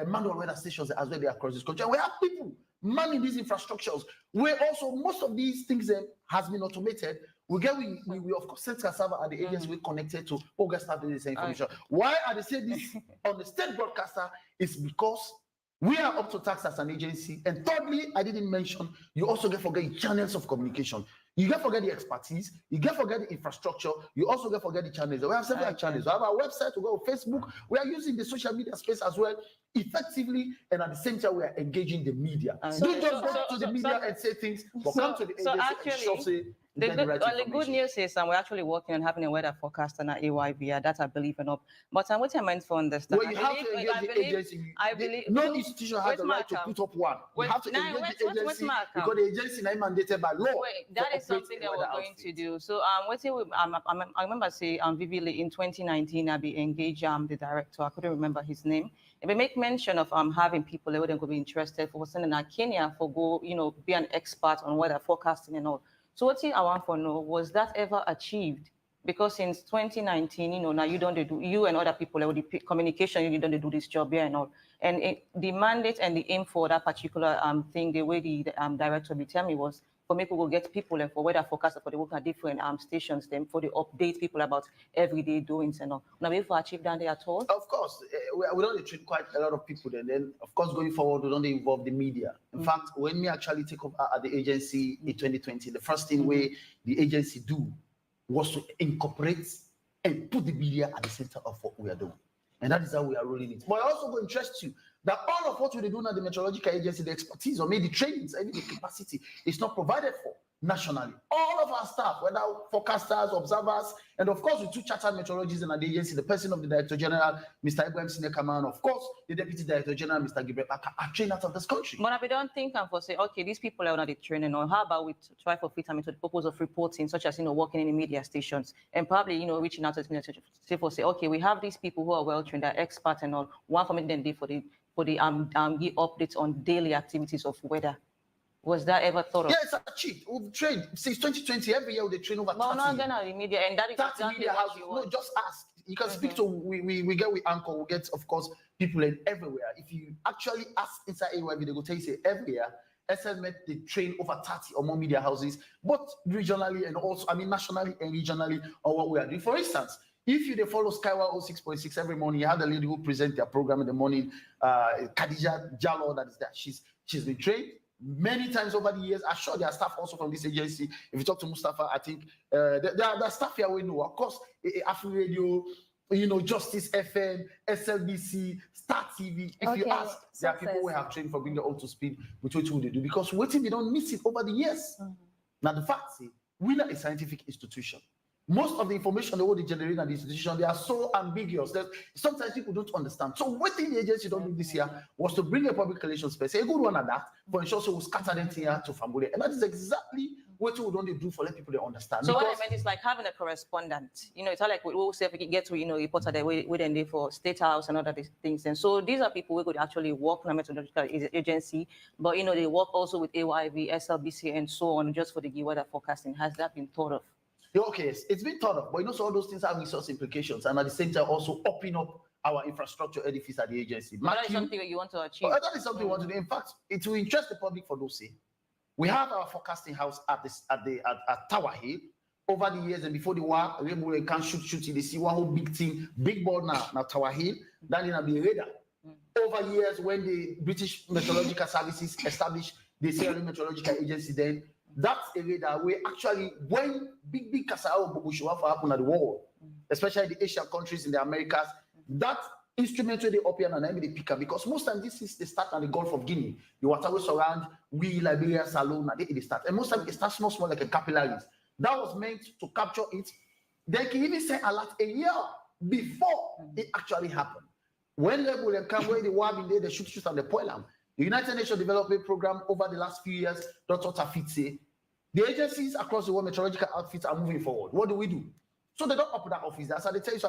manual weather stations as well across this country. And we have people manning these infrastructures where also most of these things has been automated. We of course send cassava at the agency we connected to August after this information. Why I say this on the state broadcaster is because we are up to tax as an agency. And thirdly, I didn't mention, you also get forget channels of communication. You get forget the expertise, you get forget the infrastructure, you also get forget the channels. We have several channels. We have our website, we go on Facebook. We are using the social media space as well effectively, and at the same time we are engaging the media. Don't just go to the media and say things, but come to the agency and say the good news is we're actually working on having a weather forecast and AYV, that I believe enough. But what I meant to understand, well, you have to engage the agency. I believe no institution has the right to put up one. You have to engage the agency because the agency is mandated by law. That is something that we're going to do. So I remember say vividly in 2019 I be engaged the director, I couldn't remember his name. And we make mention of having people that would be interested for sending Kenya for go, be an expert on weather forecasting and all. So what I want to know, was that ever achieved? Because since 2019, now you don't do, you and other people with the communication, you don't do this job here and all. And the mandate and the aim for that particular thing, the way the director will tell me was for me to go get people and for weather forecast for the work at different stations, them for the update people about everyday doings and all. Now, we for achieve that at all? Of course, we don't treat quite a lot of people. And then, of course, going forward, we don't involve the media. In fact, when we actually take over at the agency in 2020, the first thing the agency do was to incorporate and put the media at the center of what we are doing. And that is how we are rolling it. But I also going to interest you that all of what we do now, the meteorological agency, the expertise or maybe the trainings, any the capacity is not provided for. nationally. All of our staff, whether forecasters, observers, and of course, the 2 chartered meteorologists in the agency, the person of the Director General, Mr. Ibrahim Sinekama, and of course, the Deputy Director General, Mr. Gabriel Baka, are trained out of this country. But we don't think and for say, okay, these people are not the training, or how about we try for fit to the purpose of reporting, such as, working in the media stations, and probably, reaching out to the media station for say, okay, we have these people who are well trained, they're experts and all, one for me then give updates on daily activities of weather. Was that ever thought of? Yeah, it's achieved. We've trained since 2020. Every year they train over 30. No, not gonna the media, and that is 30 exactly media what houses. you No, want. just ask. You can speak to. We get with Anchor. We get, of course, people in everywhere. If you actually ask inside AYB, they will tell you say every year SLMet they train over 30 or more media houses, both regionally and also, nationally and regionally, on what we are doing. For instance, if you they follow Skyward 06.6 every morning, you have the lady who presents their program in the morning, Khadija Jallo, that is that. She's been trained many times over the years. I'm sure there are staff also from this agency. If you talk to Mustafa, I think there are staff here we know. Of course, Afri Radio, Justice FM, SLBC, Star TV. If you ask, there are people who have trained for bringing them up to speed with what they do. Because waiting, they don't miss it over the years. Now, the fact is, we're not a scientific institution. Most of the information they generate at the institution, they are so ambiguous that sometimes people don't understand. So what the agency don't do this year was to bring a public relations person, a good one at that, for ensure so we scatter them here to family. And that is exactly what we don't do for let people to understand. So what I meant is like having a correspondent. It's not like we will say if we get to, reporter that we then there for State House and other things. And so these are people who could actually work in a meteorological agency, but they work also with AYV, SLBC, and so on, just for the weather forecasting. Has that been thought of? Okay, it's been thought of, but so all those things have resource implications, and at the same time also opening up our infrastructure edifice at the agency. That is something that you want to achieve. That is something we want to do. In fact, it will interest the public for those say. We have our forecasting house at Tower Hill. Over the years and before the war, we can shoot. They see one whole big thing, big board now Tower Hill. Then it'll be radar. Over years, when the British Meteorological Services established the Sierra Leone Meteorological Agency, then that's a radar where actually when big Kasao Bobushuwa for happen at the world, especially the Asian countries in the Americas, that instrument where they open and then they pick up, because most times this is the start at the Gulf of Guinea. The water will surround Liberia, Salone, and they start. And most times it starts small like a capillaries. That was meant to capture it. They can even send alert a year before it actually happened. When they will come where the war in there, they shoot and they spoil them. The United Nations Development Program over the last few years, Dr. Tafit say, the agencies across the world, meteorological outfits are moving forward. What do? So they don't open that office. That's how they tell you. So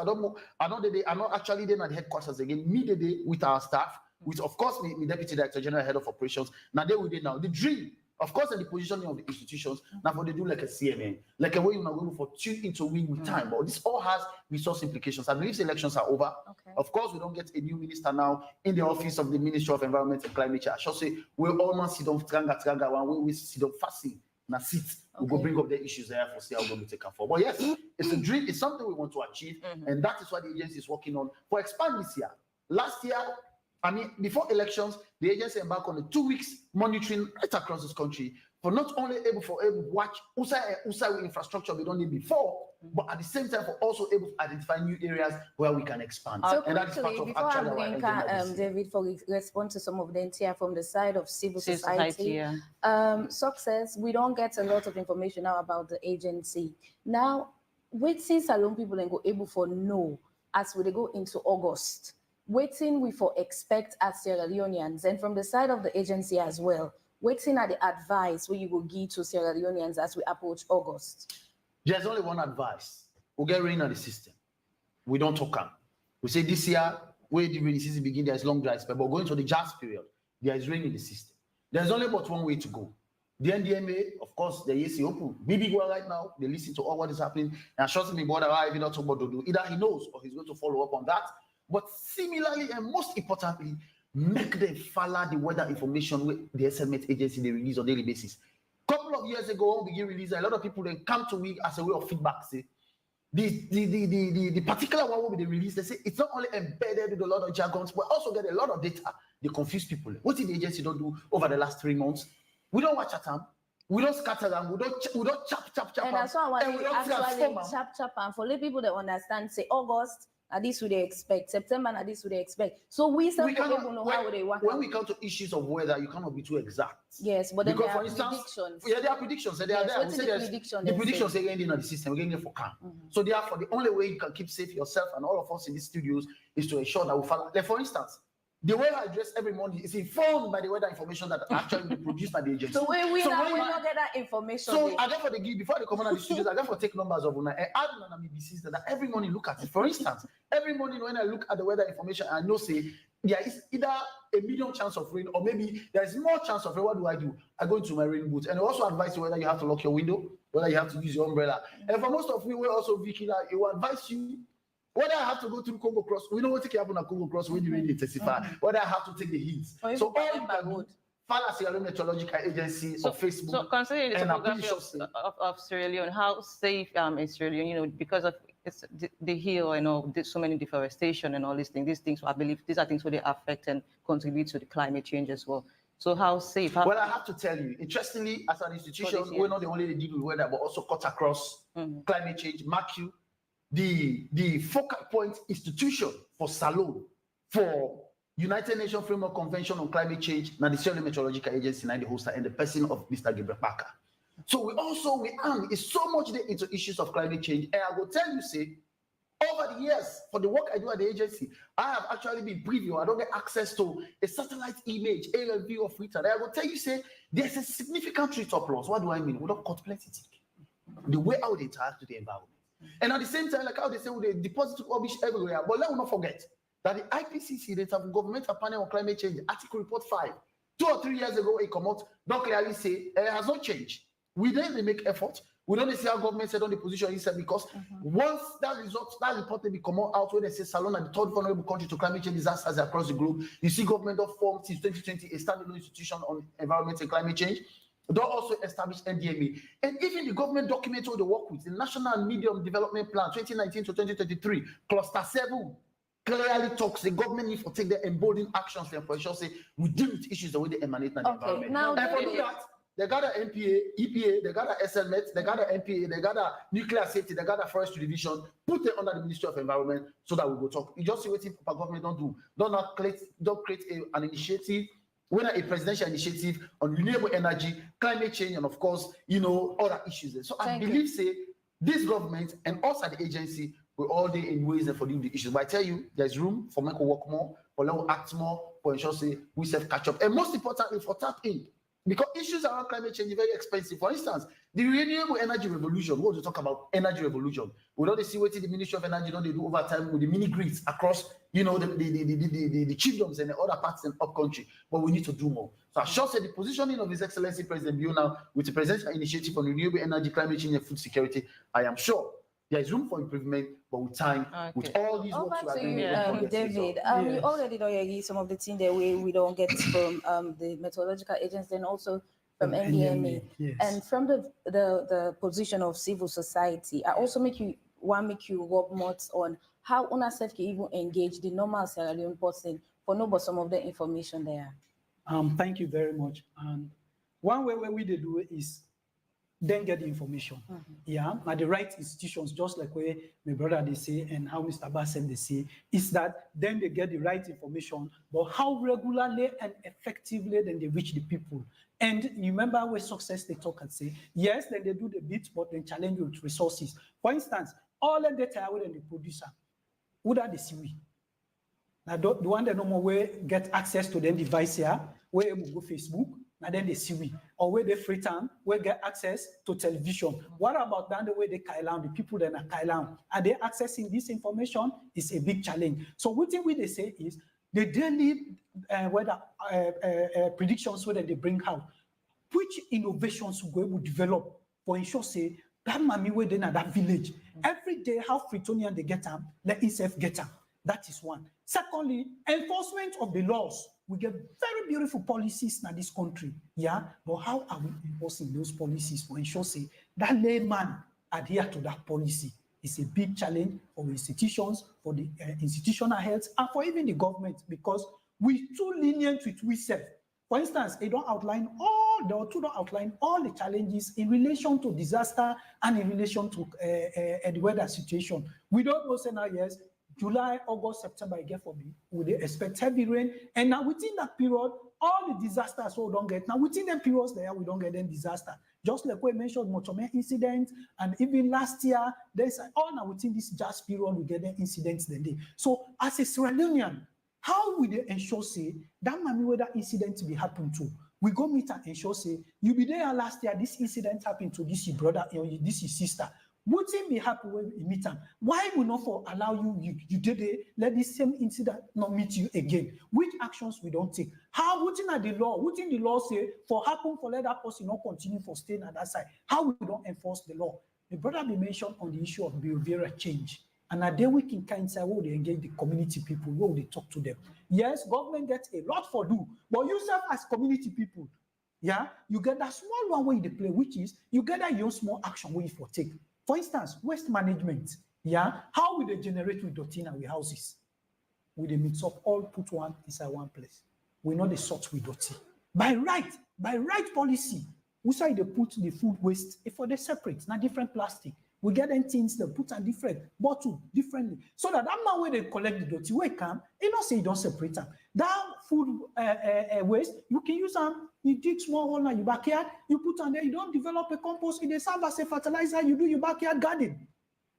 I'm not actually there at the headquarters again. Me the day with our staff, with of course me Deputy Director General, Head of Operations. Now they will do now. The dream, of course, and the positioning of the institutions. Now what they do like a CNN, like a way you're not going for tune into win with time. But this all has resource implications. I believe the elections are over. Okay. Of course, we don't get a new minister now in the office of the Ministry of Environment and Climate Change. I should say we'll almost sit on tranga one we sit on fasting. Now sit, we'll go bring up the issues there for see how we're going to take them for. But yes, it's a dream, it's something we want to achieve, and that is what the agency is working on. For expand this year, last year, before elections, the agency embarked on a 2 weeks monitoring right across this country for not only able to watch USA infrastructure we don't need before, but at the same time for also able to identify new areas where we can expand. So and that is part quickly, of before actually I bring David for respond to some of the NTR from the side of civil society. Success, we don't get a lot of information now about the agency. Now, waiting Salone people and go able for know as we go into August. Waiting we for expect as Sierra Leoneans, and from the side of the agency as well, waiting at the advice where you will give to Sierra Leoneans as we approach August. There's only one advice. We'll get rain on the system. We don't talk on. We say this year, where the rainy season begins, there's long dry spell, but going to the jazz period, there is rain in the system. There's only but one way to go. The NDMA, of course, the AC open. Maybe go right now, they listen to all what is happening, and short me border if not talk about do. Either he knows or he's going to follow up on that. But similarly, and most importantly, make them follow the weather information with the SLMet agency they release on a daily basis. Couple of years ago, when we begin release, a lot of people then come to me as a way of feedback. Say the particular one will be released. They say it's not only embedded with a lot of jargons, but also get a lot of data. They confuse people. What did the agency don't do over the last 3 months? We don't watch at them. We don't scatter them. We don't chap. And that's why I want to actually chap and for the people that understand, say August. At this would they expect. September, at this would they expect. So we still don't know how they work. When we come to issues of weather, you cannot be too exact. Yes, but then because there for are instance, predictions. Yeah, there are predictions. They are Yes, there. what is the prediction? The predictions are getting in the system. We're getting it for calm. So therefore, the only way you can keep safe yourself and all of us in these studios is to ensure that we follow. Like for instance, the way I dress every morning is informed by the weather information that actually be produced by the agency. So we not get that information. So I got for the give before they come on the studios, I got for take numbers of una and add on my disease that every morning look at it. For instance, every morning when I look at the weather information, I know say there is either a medium chance of rain or maybe there is more chance of rain. What do? I go into my rain boot and I also advise you whether you have to lock your window, whether you have to use your umbrella. And for most of you, we also Vicky, it will advise you whether I have to go through Congo Cross. We know what take happen at Congo Cross when you really intensify. Whether I have to take the heat. So all you can do, follow Salone Meteorological Agency on Facebook. So considering the topography of Sierra Leone, how safe is Sierra Leone? You know, because of the hill and all, so many deforestation and all these things. These things, I believe, these are things where they affect and contribute to the climate change as well. So how safe? Well, I have to tell you, interestingly, as an institution, we're not the only deal with weather, but also cut across climate change. Mark you, the focal point institution for Salone, for United Nations Framework Convention on Climate Change, now the Salone Meteorological Agency, now the hoster, and the person of Mr. Gabriel Parker. So we is so much into issues of climate change. And I will tell you, say, over the years, for the work I do at the agency, I have actually been preview. I don't get access to a satellite image, aerial view of it. And I will tell you, say, there's a significant treetop loss. What do I mean? We don't cut plenty. The way how they interact with the environment. And at the same time, like how they say, they deposit rubbish everywhere. But let's not forget that the IPCC, the Governmental Panel on Climate Change, Article Report 5, 2 or 3 years ago, it come out, don't clearly say it has not changed. We then make effort. We don't see how government said on the position he said because once that report will come out when they say Salone are the third vulnerable country to climate change disasters across the globe, you see government of formed since 2020 a standalone institution on environment and climate change. They also established NDMA. And even the government document all the work with the National and Medium Development Plan 2019 to 2023, Cluster 7, clearly talks the government need to take the emboldening actions for ensure say we deal with issues the way they emanate in the environment. Now and for that, they got an NPA, EPA, they got an SLMet, they got an NPA, they got a nuclear safety, they got a forestry division, put it under the Ministry of Environment so that we go talk. You just see what the government don't do. Don't create an initiative, whether a presidential initiative on renewable energy, climate change, and of course, other issues. So I believe, say, this government and us at the agency, we're all there in ways for dealing with the issues. But I tell you, there's room for Michael work more, for Leo act more, for ensure say we self catch up. And most importantly, for tap in. Because issues around climate change are very expensive. For instance, the renewable energy revolution, what we talk about energy revolution. We don't see what the Ministry of Energy don't they do over time with the mini grids across, the chiefdoms and the other parts in up country. But we need to do more. So I sure say the positioning of His Excellency President Bio now with the presidential initiative on renewable energy, climate change, and food security, I am sure there is room for improvement, but with time, with all these works we are doing. David, you already know some of the things that we don't get from the meteorological agency and also from NDMA. Yes. And from the position of civil society, I also make you rub more on how UNICEF can even engage the normal Sierra Leone person for know about some of the information there. Thank you very much. One way we do it is then get the information. At the right institutions, just like where my brother they say and how Mr. Bassem they say, is that then they get the right information, but how regularly and effectively then they reach the people. And you remember where success they talk and say, yes, then they do the bit, but then challenge with resources. For instance, all the data within the producer, would are the CW? Now the one that no more way get access to them device here, where we go Facebook, and then they see we, or where they free time, where get access to television. What about then the way they Kailan, the people that are Kailan? Are they accessing this information? Is a big challenge. So what thing we they say is the daily weather predictions whether they bring out, which innovations we will develop for ensure say that mommy where they in that village. Every day how Freetonian they get them, let itself get them. That is one. Secondly, enforcement of the laws. We get very beautiful policies in this country, but how are we enforcing those policies for ensure say that layman adhere to that policy? It's a big challenge for institutions, for the institutional health, and for even the government, because we too lenient with we self. For instance, they don't outline all the challenges in relation to disaster and in relation to the weather situation. We don't know say now, yes, July, August, September, again for me, we dey expect heavy rain. And now within that period, all the disasters we don't get. Now within the periods there, we don't get any disaster. Just like we mentioned, Motorman incident, and even last year, there's all now within this just period, we get the incidents the day. So as a Sierra Leonean, how will they ensure say that mommy where that incident be happen to? We go meet and ensure say you be there last year, this incident happened to this your brother, this your sister. Wouldn't be happy when we meet them? Why will not for allow you did it, let this same incident not meet you again? Which actions we don't take? How wouldn't the law? Wouldn't the law say for happen for let that person not continue for staying at that side? How we don't enforce the law? The brother be mentioned on the issue of behavioral change. And at then we can kind of where they engage the community people, where they talk to them. Yes, government gets a lot for do, but you serve as community people. Yeah, you get that small one way they play, which is you get that your small action where you for take. For instance, waste management. Yeah, how will they generate with dirty in our houses? Will they mix up all put one inside one place? We know they sort with dirty. By right policy, we say they put the food waste for the separate, not different plastic. We get them things that put on different bottle differently. So that man where they collect the dirty, where come, you don't say you don't separate them. That food waste, you can use them. You dig small hole in your backyard, you put on there, you don't develop a compost, it serve as a fertilizer, you do your backyard garden.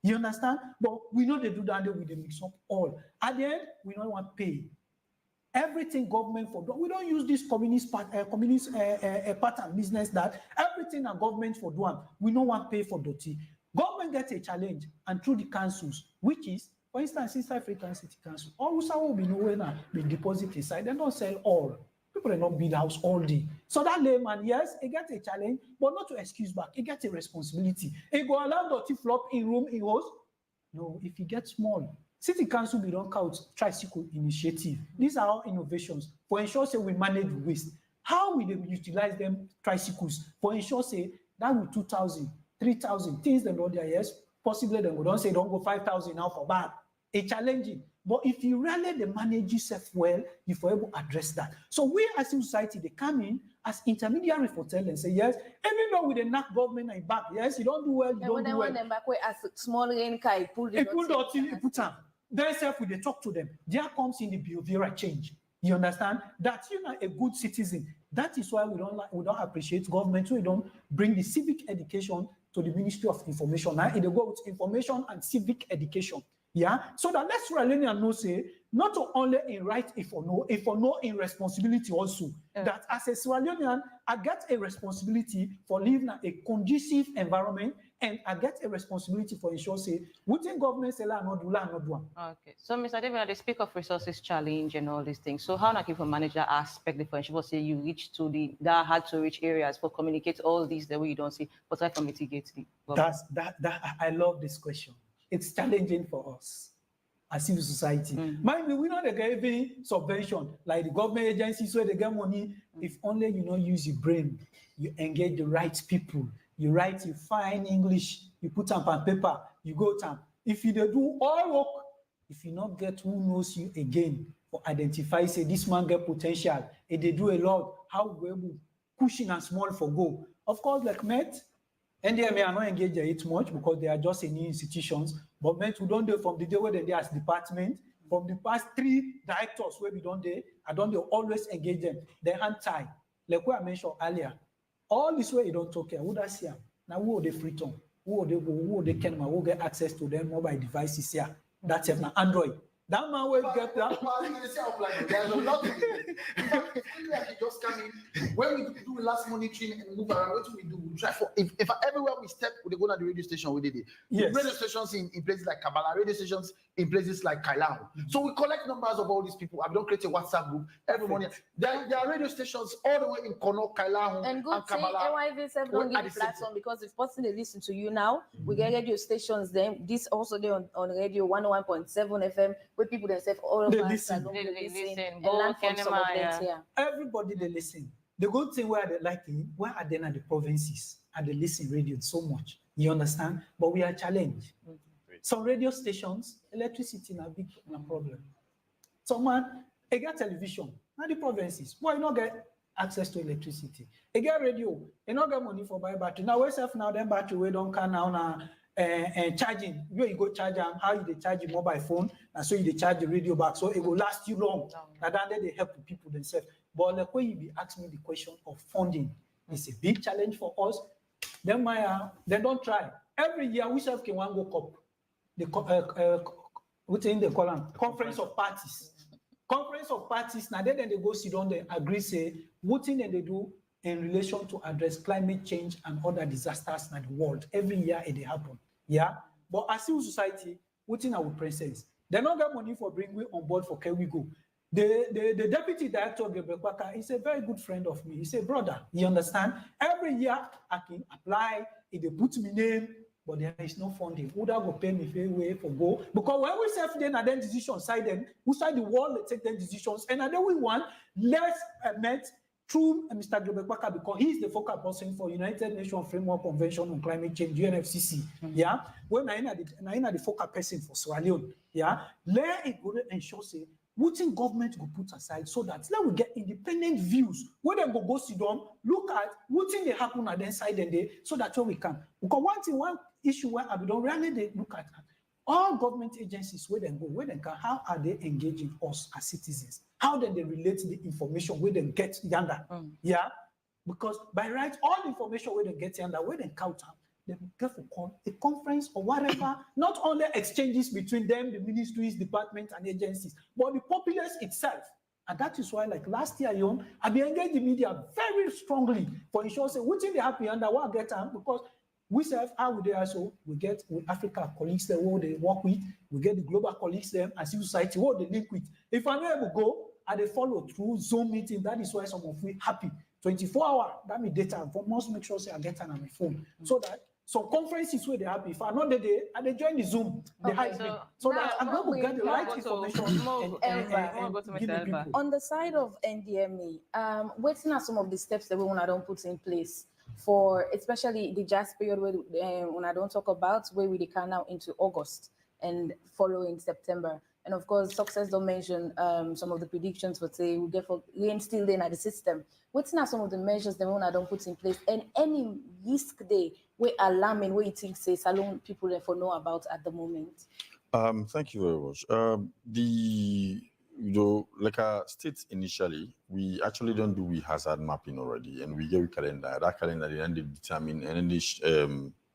You understand? But we know they do that with the mix up all. At the end, we don't want to pay. Everything government for, we don't use this communist pattern business that everything a government for doing, we don't want to pay for dirty. Government gets a challenge and through the councils, which is, for instance, inside Freetown City Council, all will be nowhere now, be deposit inside, they don't sell all. People are not build house all day. So that layman, yes, he gets a challenge, but not to excuse back. He gets a responsibility. He go allow dirty flop in room, in house. No, if he gets small, City Council we don't count tricycle initiative. These are all innovations for ensure say we manage waste. How will they utilize them tricycles for ensure say that with 2,000, 3,000 things they know there, yes, possibly they don't say don't go 5,000 now for bad. It's challenging. But if you really they manage yourself well, you are able to address that. So we as a society, they come in as intermediary for tell and say, yes, even though we the knock government and back, yes, you don't do well, you don't do well. Them back where as small rain car, pull dirty, put them. Then self we they talk to them. There comes in the behavioral change. You understand? That you know a good citizen. That is why we don't appreciate government. So we don't bring the civic education to the Ministry of Information. Now it go with information and civic education. Yeah, so that let's really know say not only in right if or no in responsibility also. That as a Sierra Leonean, I get a responsibility for living a conducive environment, and I get a responsibility for ensure say within government say la not do. Okay, so Mr. David, they speak of resources challenge and all these things. So how can people manage that aspect? For ensure say you reach to that hard to reach areas for communicate all these the way you don't see, but I can mitigate the that I love this question. It's challenging for us as civil society. Mind me, we know they get every subvention, like the government agencies where they get money. If only you don't use your brain, you engage the right people, you write, you find English, you put them on paper, you go to. If you do all work, if you not get who knows you again, or identify, say this man get potential, and they do a lot, how we able pushing and small for go. Of course, like Met, NDMA are not engaged it much because they are just in new institutions. But Met, we don't do from the day where they as department, from the past 3 directors where we don't do, I don't do always engage them. They hand tie. Like what I mentioned earlier. All this way you don't talk here. Who does here? Now who are they free to? Who are they go? Who are they can who get access to their mobile devices here? That's now Android. That man will get that. There's a lot of it. Just come in. When we do last monitoring and move around, what we do? We try for if everywhere we step, we go to the radio station. We did it. Yes. Radio stations in places like Kabbalah, radio stations in places like Kailau. So we collect numbers of all these people. I don't create a WhatsApp group every morning. There are radio stations all the way in Kono, Kailau, and good thing AYV don't give the platform because if person they listen to you now, we get radio stations. Then this also they on radio 101.7 FM. Where people themselves all of us are going to listen and learn from some of them here. Everybody they listen. The good thing where they like it, where are they at the provinces and they listen radio so much. You understand? But we are challenged. Some radio stations, electricity is a big problem. Some man, they get television, not the provinces. Why not get access to electricity? They get radio, they not get money for buy battery. Now we now them battery we don't can now charging. Where you go charge them, how you dey charge your mobile phone, and so you dey charge the radio back, so it will last you long. And then they help the people themselves. But like when you be asking me the question of funding, it's a big challenge for us. Then they don't try. Every year we self can one go COP. What's in the column? Conference of Parties. Conference of Parties, now then they go sit down, they agree, say, what thing they do in relation to address climate change and other disasters in the world. Every year it happen. Yeah. But as civil society, what in our presence? They don't get money for bringing on board for Can We Go. The deputy director of Gabriel Kwaka is a very good friend of me. He said, brother, you understand? Every year I can apply, if they put me name, but there is no funding. Who that go pay me fair way for go? Because when we self then and then decisions side them, we side the world they take them decisions, and then we want less met through Mr. Gabriel Kwaka, because he's the focal person for United Nations Framework Convention on Climate Change, UNFCCC. Yeah, when I the focal person for Sierra Leone. Yeah, let it go ensure say what in government go put aside so that let we get independent views where they go sit down, look at what thing they happen at the side and they so that we can. Because one issue where I don't really they look at all government agencies where they go, where they can, how are they engaging us as citizens? How do they relate the information where they get yonder? Yeah, because by right, all information where they get yonder, where they count out, they get for call a conference or whatever, not only exchanges between them, the ministries, departments, and agencies, but the populace itself. And that is why, like last year, I've been engaged the media very strongly for ensuring say, what thing they happen under what get them, because we self how we there so we get with Africa colleagues there who they work with, we get the global colleagues them and civil society who they link with. If I'm not able to go and they follow through Zoom meeting, that is why some of we happy. 24 hours, that means data. For must make sure say I get on my phone. So that some conferences where they happy. If I not there, and they join the Zoom, they hide me. So that I'm going to get the right information and give the people. On the side of NDMA, what are some of the steps that we want to put in place for, especially the jazz period where when I don't talk about where we can now into August and following September. And of course, success don't mention some of the predictions for say we get for rain still in at the system. What's now some of the measures that we don't put in place and any risk they we alarming where you think say Salone people therefore know about at the moment? Thank you very much. Like I stated initially, we actually don't do we hazard mapping already, and we get a calendar. That calendar then they determine and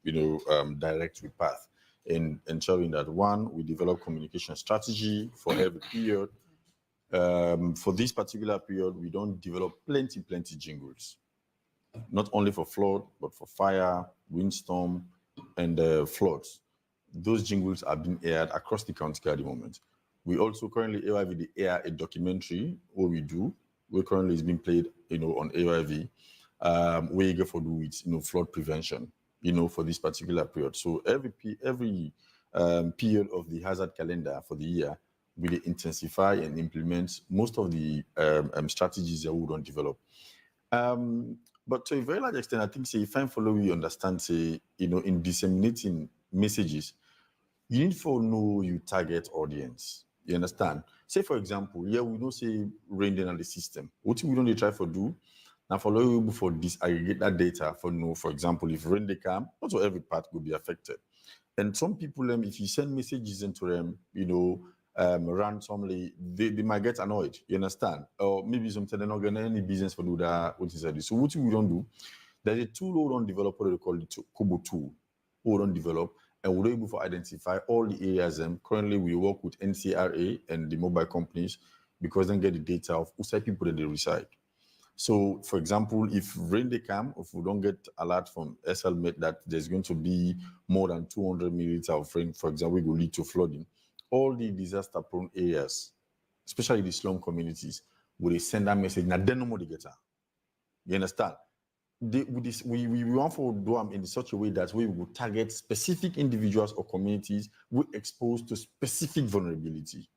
then direct with path in ensuring that one, we develop communication strategy for every period. For this particular period, we don't develop plenty jingles, not only for flood, but for fire, windstorm, and floods. Those jingles are being aired across the county at the moment. We also currently AYV air a documentary. What we do, we currently is being played, on AYV. We go for do with flood prevention, for this particular period. So every period of the hazard calendar for the year, we intensify and implement most of the strategies that we don't develop. But to a very large extent, I think say if I follow you understand, say, in disseminating messages, you need to know your target audience. You understand? Say, for example, we don't say rain in the system. What we don't try to do, now follow you for disaggregate that data for example, if rain they come, not every part will be affected. And some people, if you send messages into them, randomly, they might get annoyed. You understand? Or maybe sometimes they're not getting any business for do that. What is that? So what we don't do, there's a tool we don't develop, what they call the Kobo tool, we don't develop. And we're able to identify all the areas. And currently, we work with NCRA and the mobile companies because then get the data of who side people that they reside. So, for example, if rain they come, if we don't get alert from SLMet that there's going to be more than 200 milliliters of rain, for example, it will lead to flooding. All the disaster-prone areas, especially the slum communities, will send that message. Now, they know more they get. You understand? We want to do them in such a way that we will target specific individuals or communities who are exposed to specific vulnerability.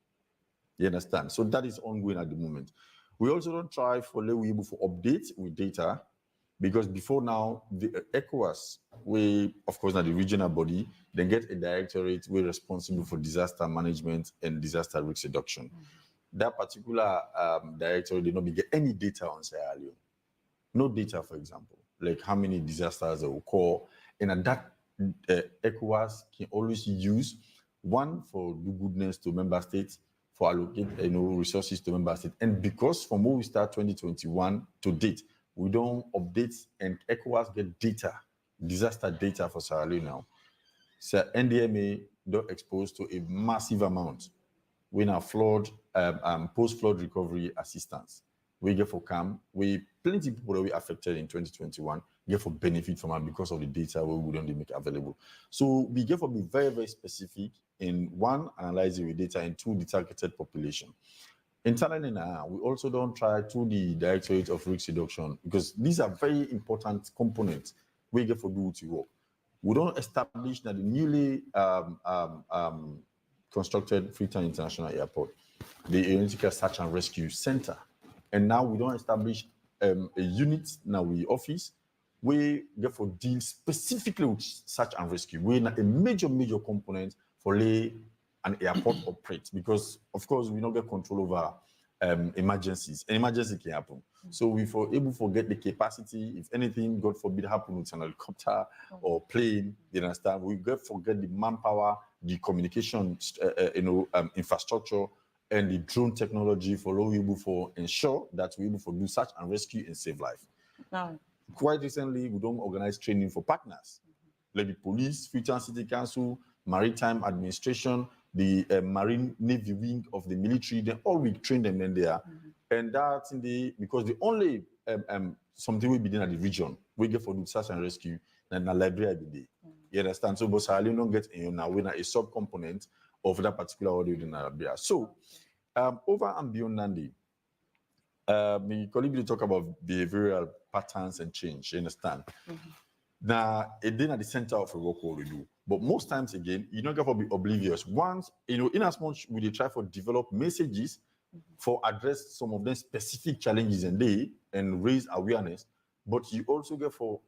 You understand? So that is ongoing at the moment. We also don't try for we able to update with data because before now, the ECOWAS, we, of course, now the regional body, then get a directorate we're responsible for disaster management and disaster risk reduction. That particular directorate did not get any data on Sierra Leone. No data, for example, like how many disasters they will occur. And at that ECOWAS can always use, one, for do goodness to member states, for allocate resources to member states. And because from when we start 2021 to date, we don't update and ECOWAS get data, disaster data for Sierra Leone now. So NDMA don't expose to a massive amount. We now flood, post-flood recovery assistance. We get for CAM, we plenty of people that we affected in 2021 get for benefit from it because of the data we wouldn't make available. So we get for be very, very specific in one, analyzing the data, and two, the targeted population. Internally now, we also don't try to the Directorate of Risk Reduction because these are very important components we get for do to work. We don't establish that the newly constructed Freetown International Airport, the Aeronautical Search and Rescue Center. And now we don't establish a unit now we office. We therefore deal specifically with search and rescue. We're a major component for lay an airport operate because of course we don't get control over emergencies. An emergency can happen. So we for able to get the capacity, if anything, God forbid, happen with an helicopter or plane, you understand, we forget the manpower, the communication, infrastructure, and the drone technology for able for ensure that we're able to do search and rescue and save life. No. Quite recently, we don't organize training for partners, like the police, Freetown City Council, Maritime Administration, the Marine Navy wing of the military. Then all we train them in there, and that's in the because the only something we be doing at the region we get for do search and rescue and the library every day. You understand? So, but Sierra Leone don't get now we're a sub-component of that particular audio in Arabia. So, over and beyond Nandi, my colleague will talk about behavioral patterns and change. You understand? Now, it then at the center of what we do. But most times again, you don't get to be oblivious. Once, in as much we try for develop messages for address some of them specific challenges and raise awareness, but you also get for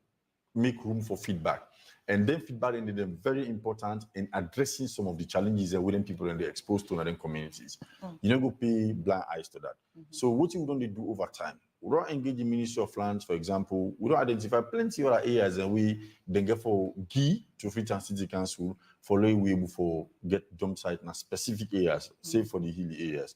make room for feedback. And then feedback is very important in addressing some of the challenges that within people and they're exposed to in other communities. You don't go pay blind eyes to that. So what you don't do over time? We don't engage the Ministry of Lands, for example. We don't identify plenty of other areas and we then get for key to Freetown City Council for we able for get dump site in specific areas, save for the hilly areas.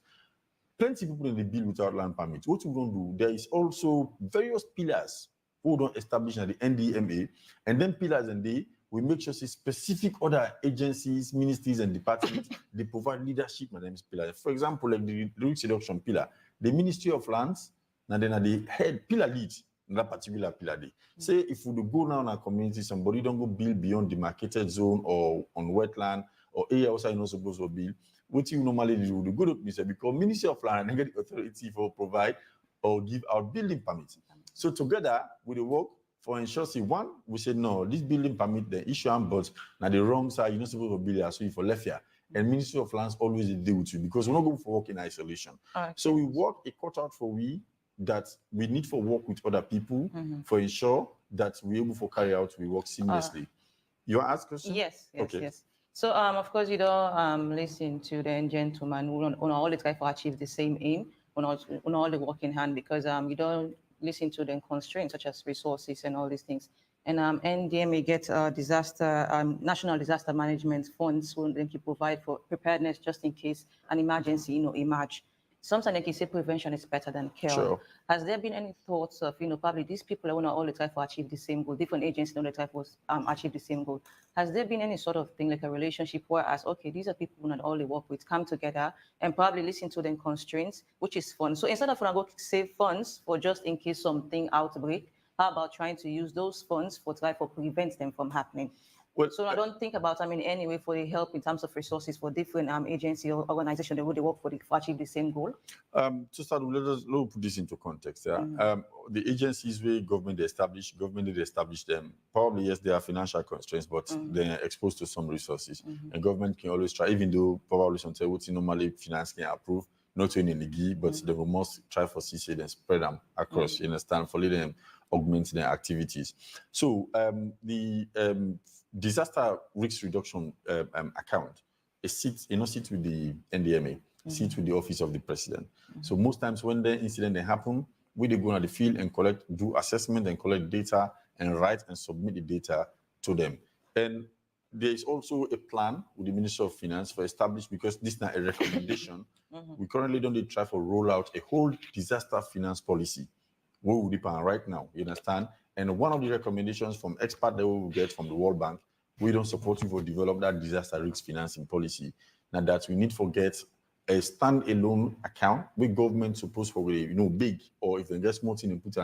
Plenty of people in the bill without land permit. What we don't do, there is also various pillars who don't establish at the NDMA, and then pillars and we make sure specific other agencies, ministries, and departments they provide leadership on them pillars. For example, like the risk reduction pillar, the Ministry of Lands, and then at the head pillar lead in that particular pillar day. Say if we go now in a community, somebody don't go build beyond the marketed zone or on wetland or area outside you're not supposed to build. What you normally do, the good of because Ministry of Land and get the authority for provide or give out building permits. So together with the work for ensure, one, we said no, this building permit the issue but now the wrong side, you're not supposed to build here, so you for left here. And Ministry of Lands always deal with you because we're not going for work in isolation. So we work a cut out for we that we need for work with other people for ensure that we're able to carry out we work seamlessly. You want to ask question? Yes. Okay. So of course you don't listen to the gentleman who on all the try to achieve the same aim on all the work in hand because you don't listen to the constraints such as resources and all these things. And NDMA get national disaster management funds who then provide for preparedness just in case an emergency emerge. Sometimes like you say prevention is better than cure. Sure. Has there been any thoughts of, probably these people are all the time for achieve the same goal, different agencies all the time for achieve the same goal. Has there been any sort of thing like a relationship where okay, these are people who not all they work with, come together and probably listen to them constraints, which is fun. So instead of go save funds for just in case something outbreak, how about trying to use those funds for try for prevent them from happening? Well, so I don't think about, any way for the help in terms of resources for different agency or organization that would work for achieve the same goal. To start, let's put this into context. Yeah? The agencies where government they establish them. Probably yes, there are financial constraints, but they're exposed to some resources, and government can always try, even though probably something what normally finance can approve, not only in the GI, but they will must try for CC and spread them across. You understand, for them augment their activities. So the disaster risk reduction account, it sits with the NDMA, sits with the office of the president. So most times when the incident happen, we they go on the field and do assessment and collect data and write and submit the data to them. And there is also a plan with the Minister of Finance for established, because this is not a recommendation. We currently don't try to roll out a whole disaster finance policy. We will depend right now, you understand? And one of the recommendations from experts that we will get from the World Bank, we don't support you for develop that disaster risk financing policy. Now that we need to get a standalone account with government supposed for big, or if they get small thing and put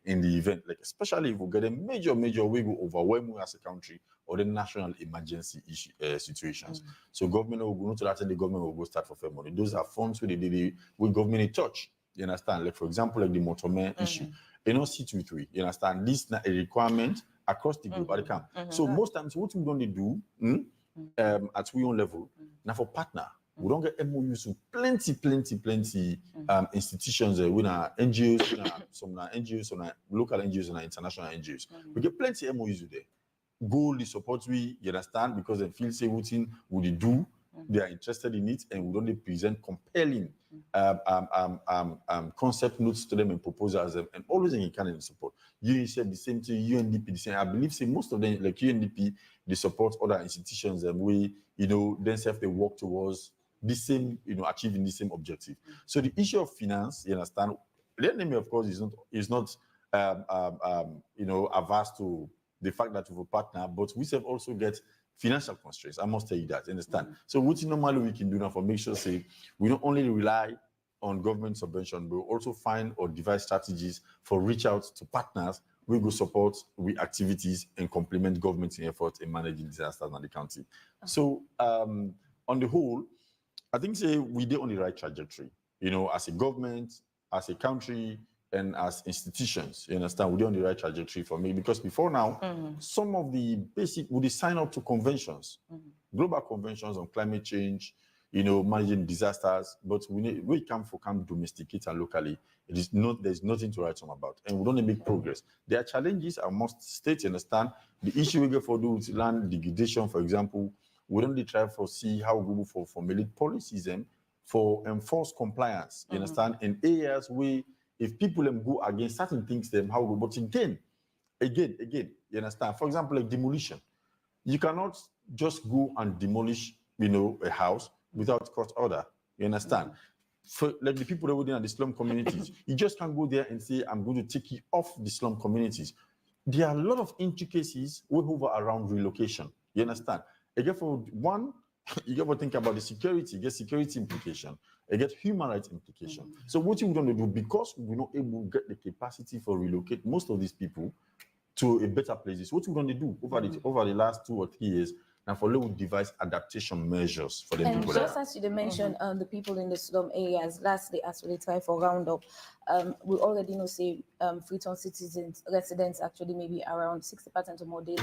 in the event, like especially if we get a major we go overwhelm as a country or the national emergency issue, situations. So government will go to that, and the government will go start for fair money. Those are funds with government in touch. You understand? Like for example, like the motorman issue. You know, C23. You understand? This is not a requirement across the globe at the camp. So most times, what we don't do at we own level now for partner. We don't get MOUs with plenty institutions with our NGOs, some NGOs, some local NGOs, and international NGOs. We get plenty MOUs with them. Goal, the support we, you understand, because they feel say routine would they do, they are interested in it, and we don't present compelling concept notes to them and proposals, and always in kind of support. UNICEF the same thing, UNDP the same. I believe say most of them, like UNDP, they support other institutions, and we, themselves they work towards the same, achieving the same objective. So the issue of finance, you understand, the enemy, of course, is not averse to the fact that we have a partner, but we have also get financial constraints. I must tell you that, understand? So what normally we can do now for make sure, say, we don't only rely on government subvention, but also find or devise strategies for reach out to partners. We go support with activities and complement government efforts in managing disasters in the county. So on the whole, I think say we did on the right trajectory, as a government, as a country, and as institutions, you understand, we're on the right trajectory for me, because before now, some of the basic, we sign up to conventions, global conventions on climate change, managing disasters, but we come domesticate and locally. There's nothing to write home about, and we don't make progress. There are challenges amongst states, you understand. The issue we get for do with land degradation, for example, we don't try to see how we go for formulate policies and for enforced compliance, you understand, in areas where if people go against certain things, how we go, but again, you understand. For example, like demolition, you cannot just go and demolish, a house without court order. You understand? For like the people that were in the slum communities, you just can't go there and say, I'm going to take you off the slum communities. There are a lot of intricacies we hover around relocation. You understand? Again, for one, you got to think about the security, get security implication, you get human rights implication. So what you going to do, because we're not able to get the capacity for relocate most of these people to a better places, what we're going to do over the last 2 or 3 years, now for little device adaptation measures for them people. Just as you mentioned, the people in the slum areas, lastly, as we try for roundup, we already know, say, Freetown citizens, residents actually maybe around 60% or more than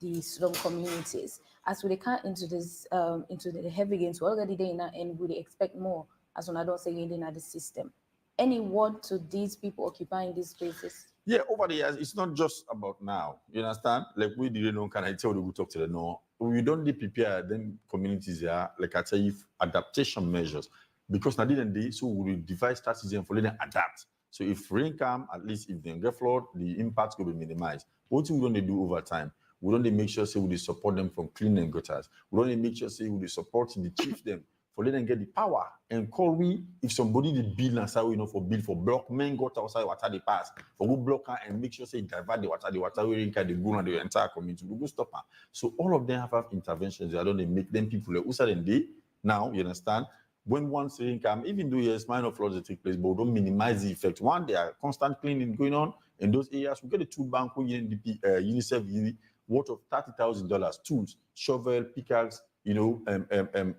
the slum communities. As we come into this, into the heavy gains, we're already there and we expect more, as when I don't say in the system. Any word to these people occupying these spaces? Yeah, over the years, it's not just about now. You understand? Like we didn't know, can I tell you, we talk to the no. We don't need prepare them communities here, like I tell you, adaptation measures. Because now didn't they, so we devise strategies and for them adapt. So if rain come, at least if they get flood, the impact will be minimized. What we going to do over time? We don't make sure say we support them from cleaning gutters. We don't make sure say we support the chief them for let them get the power and call we if somebody did bill and say for bill for block men got outside water they pass for go block and make sure say divert the water we can go on the entire community we go stop her. So all of them have interventions. They don't make them people who say they now you understand. When one rain come, even though yes, minor floods that take place, but don't minimize the effect. One, there are constant cleaning going on in those areas. We get a tool bank where UNICEF worth of $30,000 tools, shovel, pickaxe,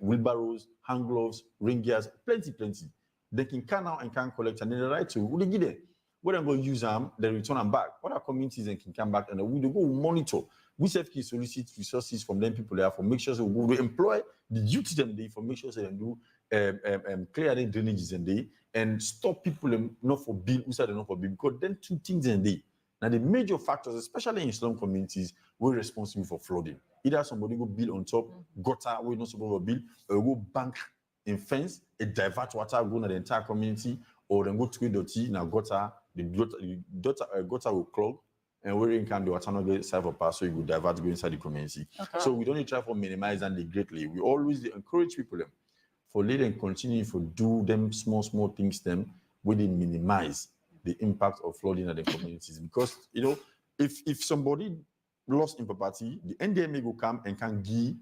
wheelbarrows, hand gloves, ring gears, plenty. They can now and can collect, and then the right to we give them. When they go use them, they return them back. Other communities and can come back and we go monitor. We can solicit resources from them people there for make sure we employ the duty them they for make sure they do clear the drainages and they and stop people not for bill, who said not for bill, because then 2 things in they. Now the major factors, especially in slum communities, were responsible for flooding. Either somebody go build on top, gutter, we're not supposed to build, or go bank in fence, a divert water go to the entire community, or then go to a dirty, now gutter, the gutter will clog, and where in can do a channel side for pass, so you could divert go inside the community. Okay. So we don't need to try for minimize and greatly. We always encourage people them for let them continue for do them small things them where they minimize the impact of flooding at the communities. Because if somebody lost in property, the NDMA will come and can give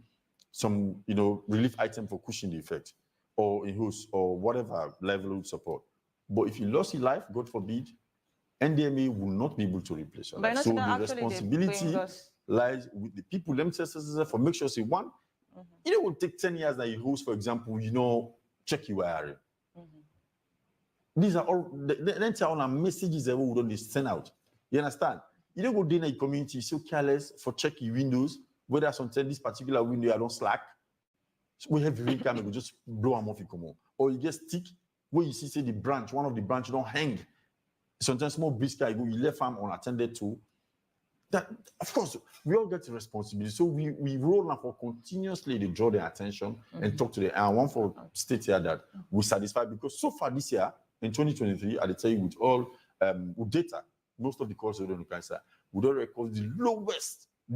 some relief item for cushioning the effect, or in house or whatever level of support. But if you lost your life, God forbid, NDMA will not be able to replace your But life. So the responsibility lies with the people themselves for make sure say one, it will take 10 years that you host, for example, check your area. These are all the messages that we don't send out. You understand? You don't go in a community so careless for check your windows, whether sometimes this particular window I don't slack. So we have rain come and we just blow them off. Or you get stick where you see say the branch, one of the branch don't hang. Sometimes small breeze guy go, you left farm unattended to. That of course we all get a responsibility. So we roll now for continuously to draw their attention and talk to them. And I want for state here that we're satisfied because so far this year in 2023, I tell you with all with data, most of the calls we don't cancer, we don't record the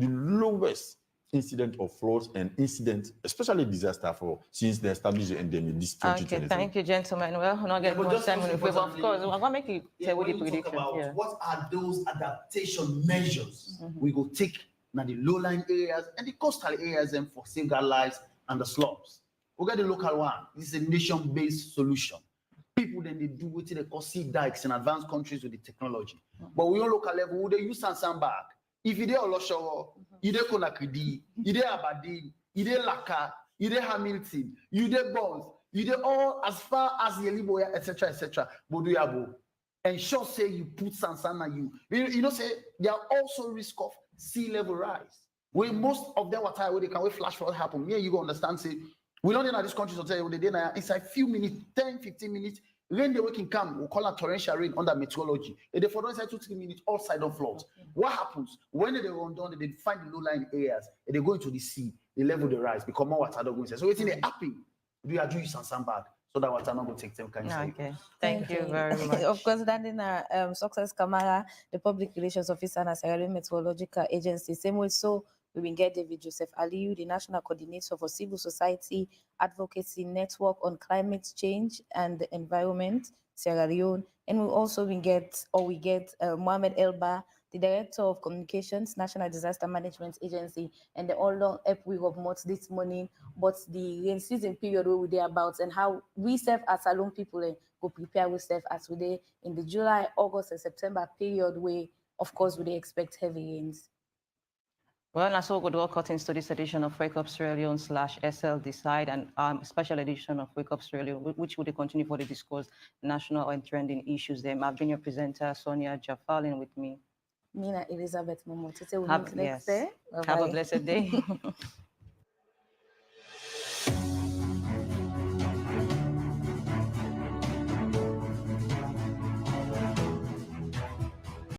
lowest incident of floods and incident, especially disaster since they established the endemic this 2023. Okay, thank you, gentlemen. Well, we're not getting much time in the favor, of course. We're going to make you tell what the prediction. What are those adaptation measures we go take in the low-lying areas and the coastal areas and for safeguard lives and the slums? We got the local one. This is a nation-based solution. People then they do what they call sea dikes in advanced countries with the technology. But we on local level, they use sandbag. If you dey Oloshowo, you dey Konakri, you dey Aberdeen, you dey Laka, you dey Hamilton, you dey Bonds, you dey all as far as Yeliboya, etc., etc. Boduyabo. Ensure say you put sand and you know say there are also risk of sea level rise. Where most of them water where they can flash flood happen. Yeah, you go understand say we don't in this country so tell you they inside few minutes, 10, 15 minutes. Rain the can come, we call it torrential rain under meteorology. And they for inside 2-3 minutes, all side on floods. What happens when they run down, they find the low-lying areas, and they go into the sea, the level they rise, become more water don't go inside. So what's in the happen? We are doing some sandbag so that water not going to take them kind of. Okay, thank you very much. Of course, Dandina Success Kamara, the Public Relations Officer at Salone Meteorological Agency. Same way, so we will get David Joseph Aliyu, the National Coordinator for Civil Society Advocacy Network on Climate Change and the Environment, Sierra Leone. And we get Mohamed Elba, the Director of Communications, National Disaster Management Agency, and the all up we have much this morning, but the rain season period where we're about and how we serve as Salone people go prepare we serve as we day in the July, August, and September period where, of course, we expect heavy rains. Well, that's all good. Welcome to this edition of Wake Up Sierra Leone /SL Decide and special edition of Wake Up Sierra Leone, which will continue for the discuss national and trending issues. I've been your presenter, Sonia Jafalin, with me. Mina Elizabeth Momoto. Have a blessed day.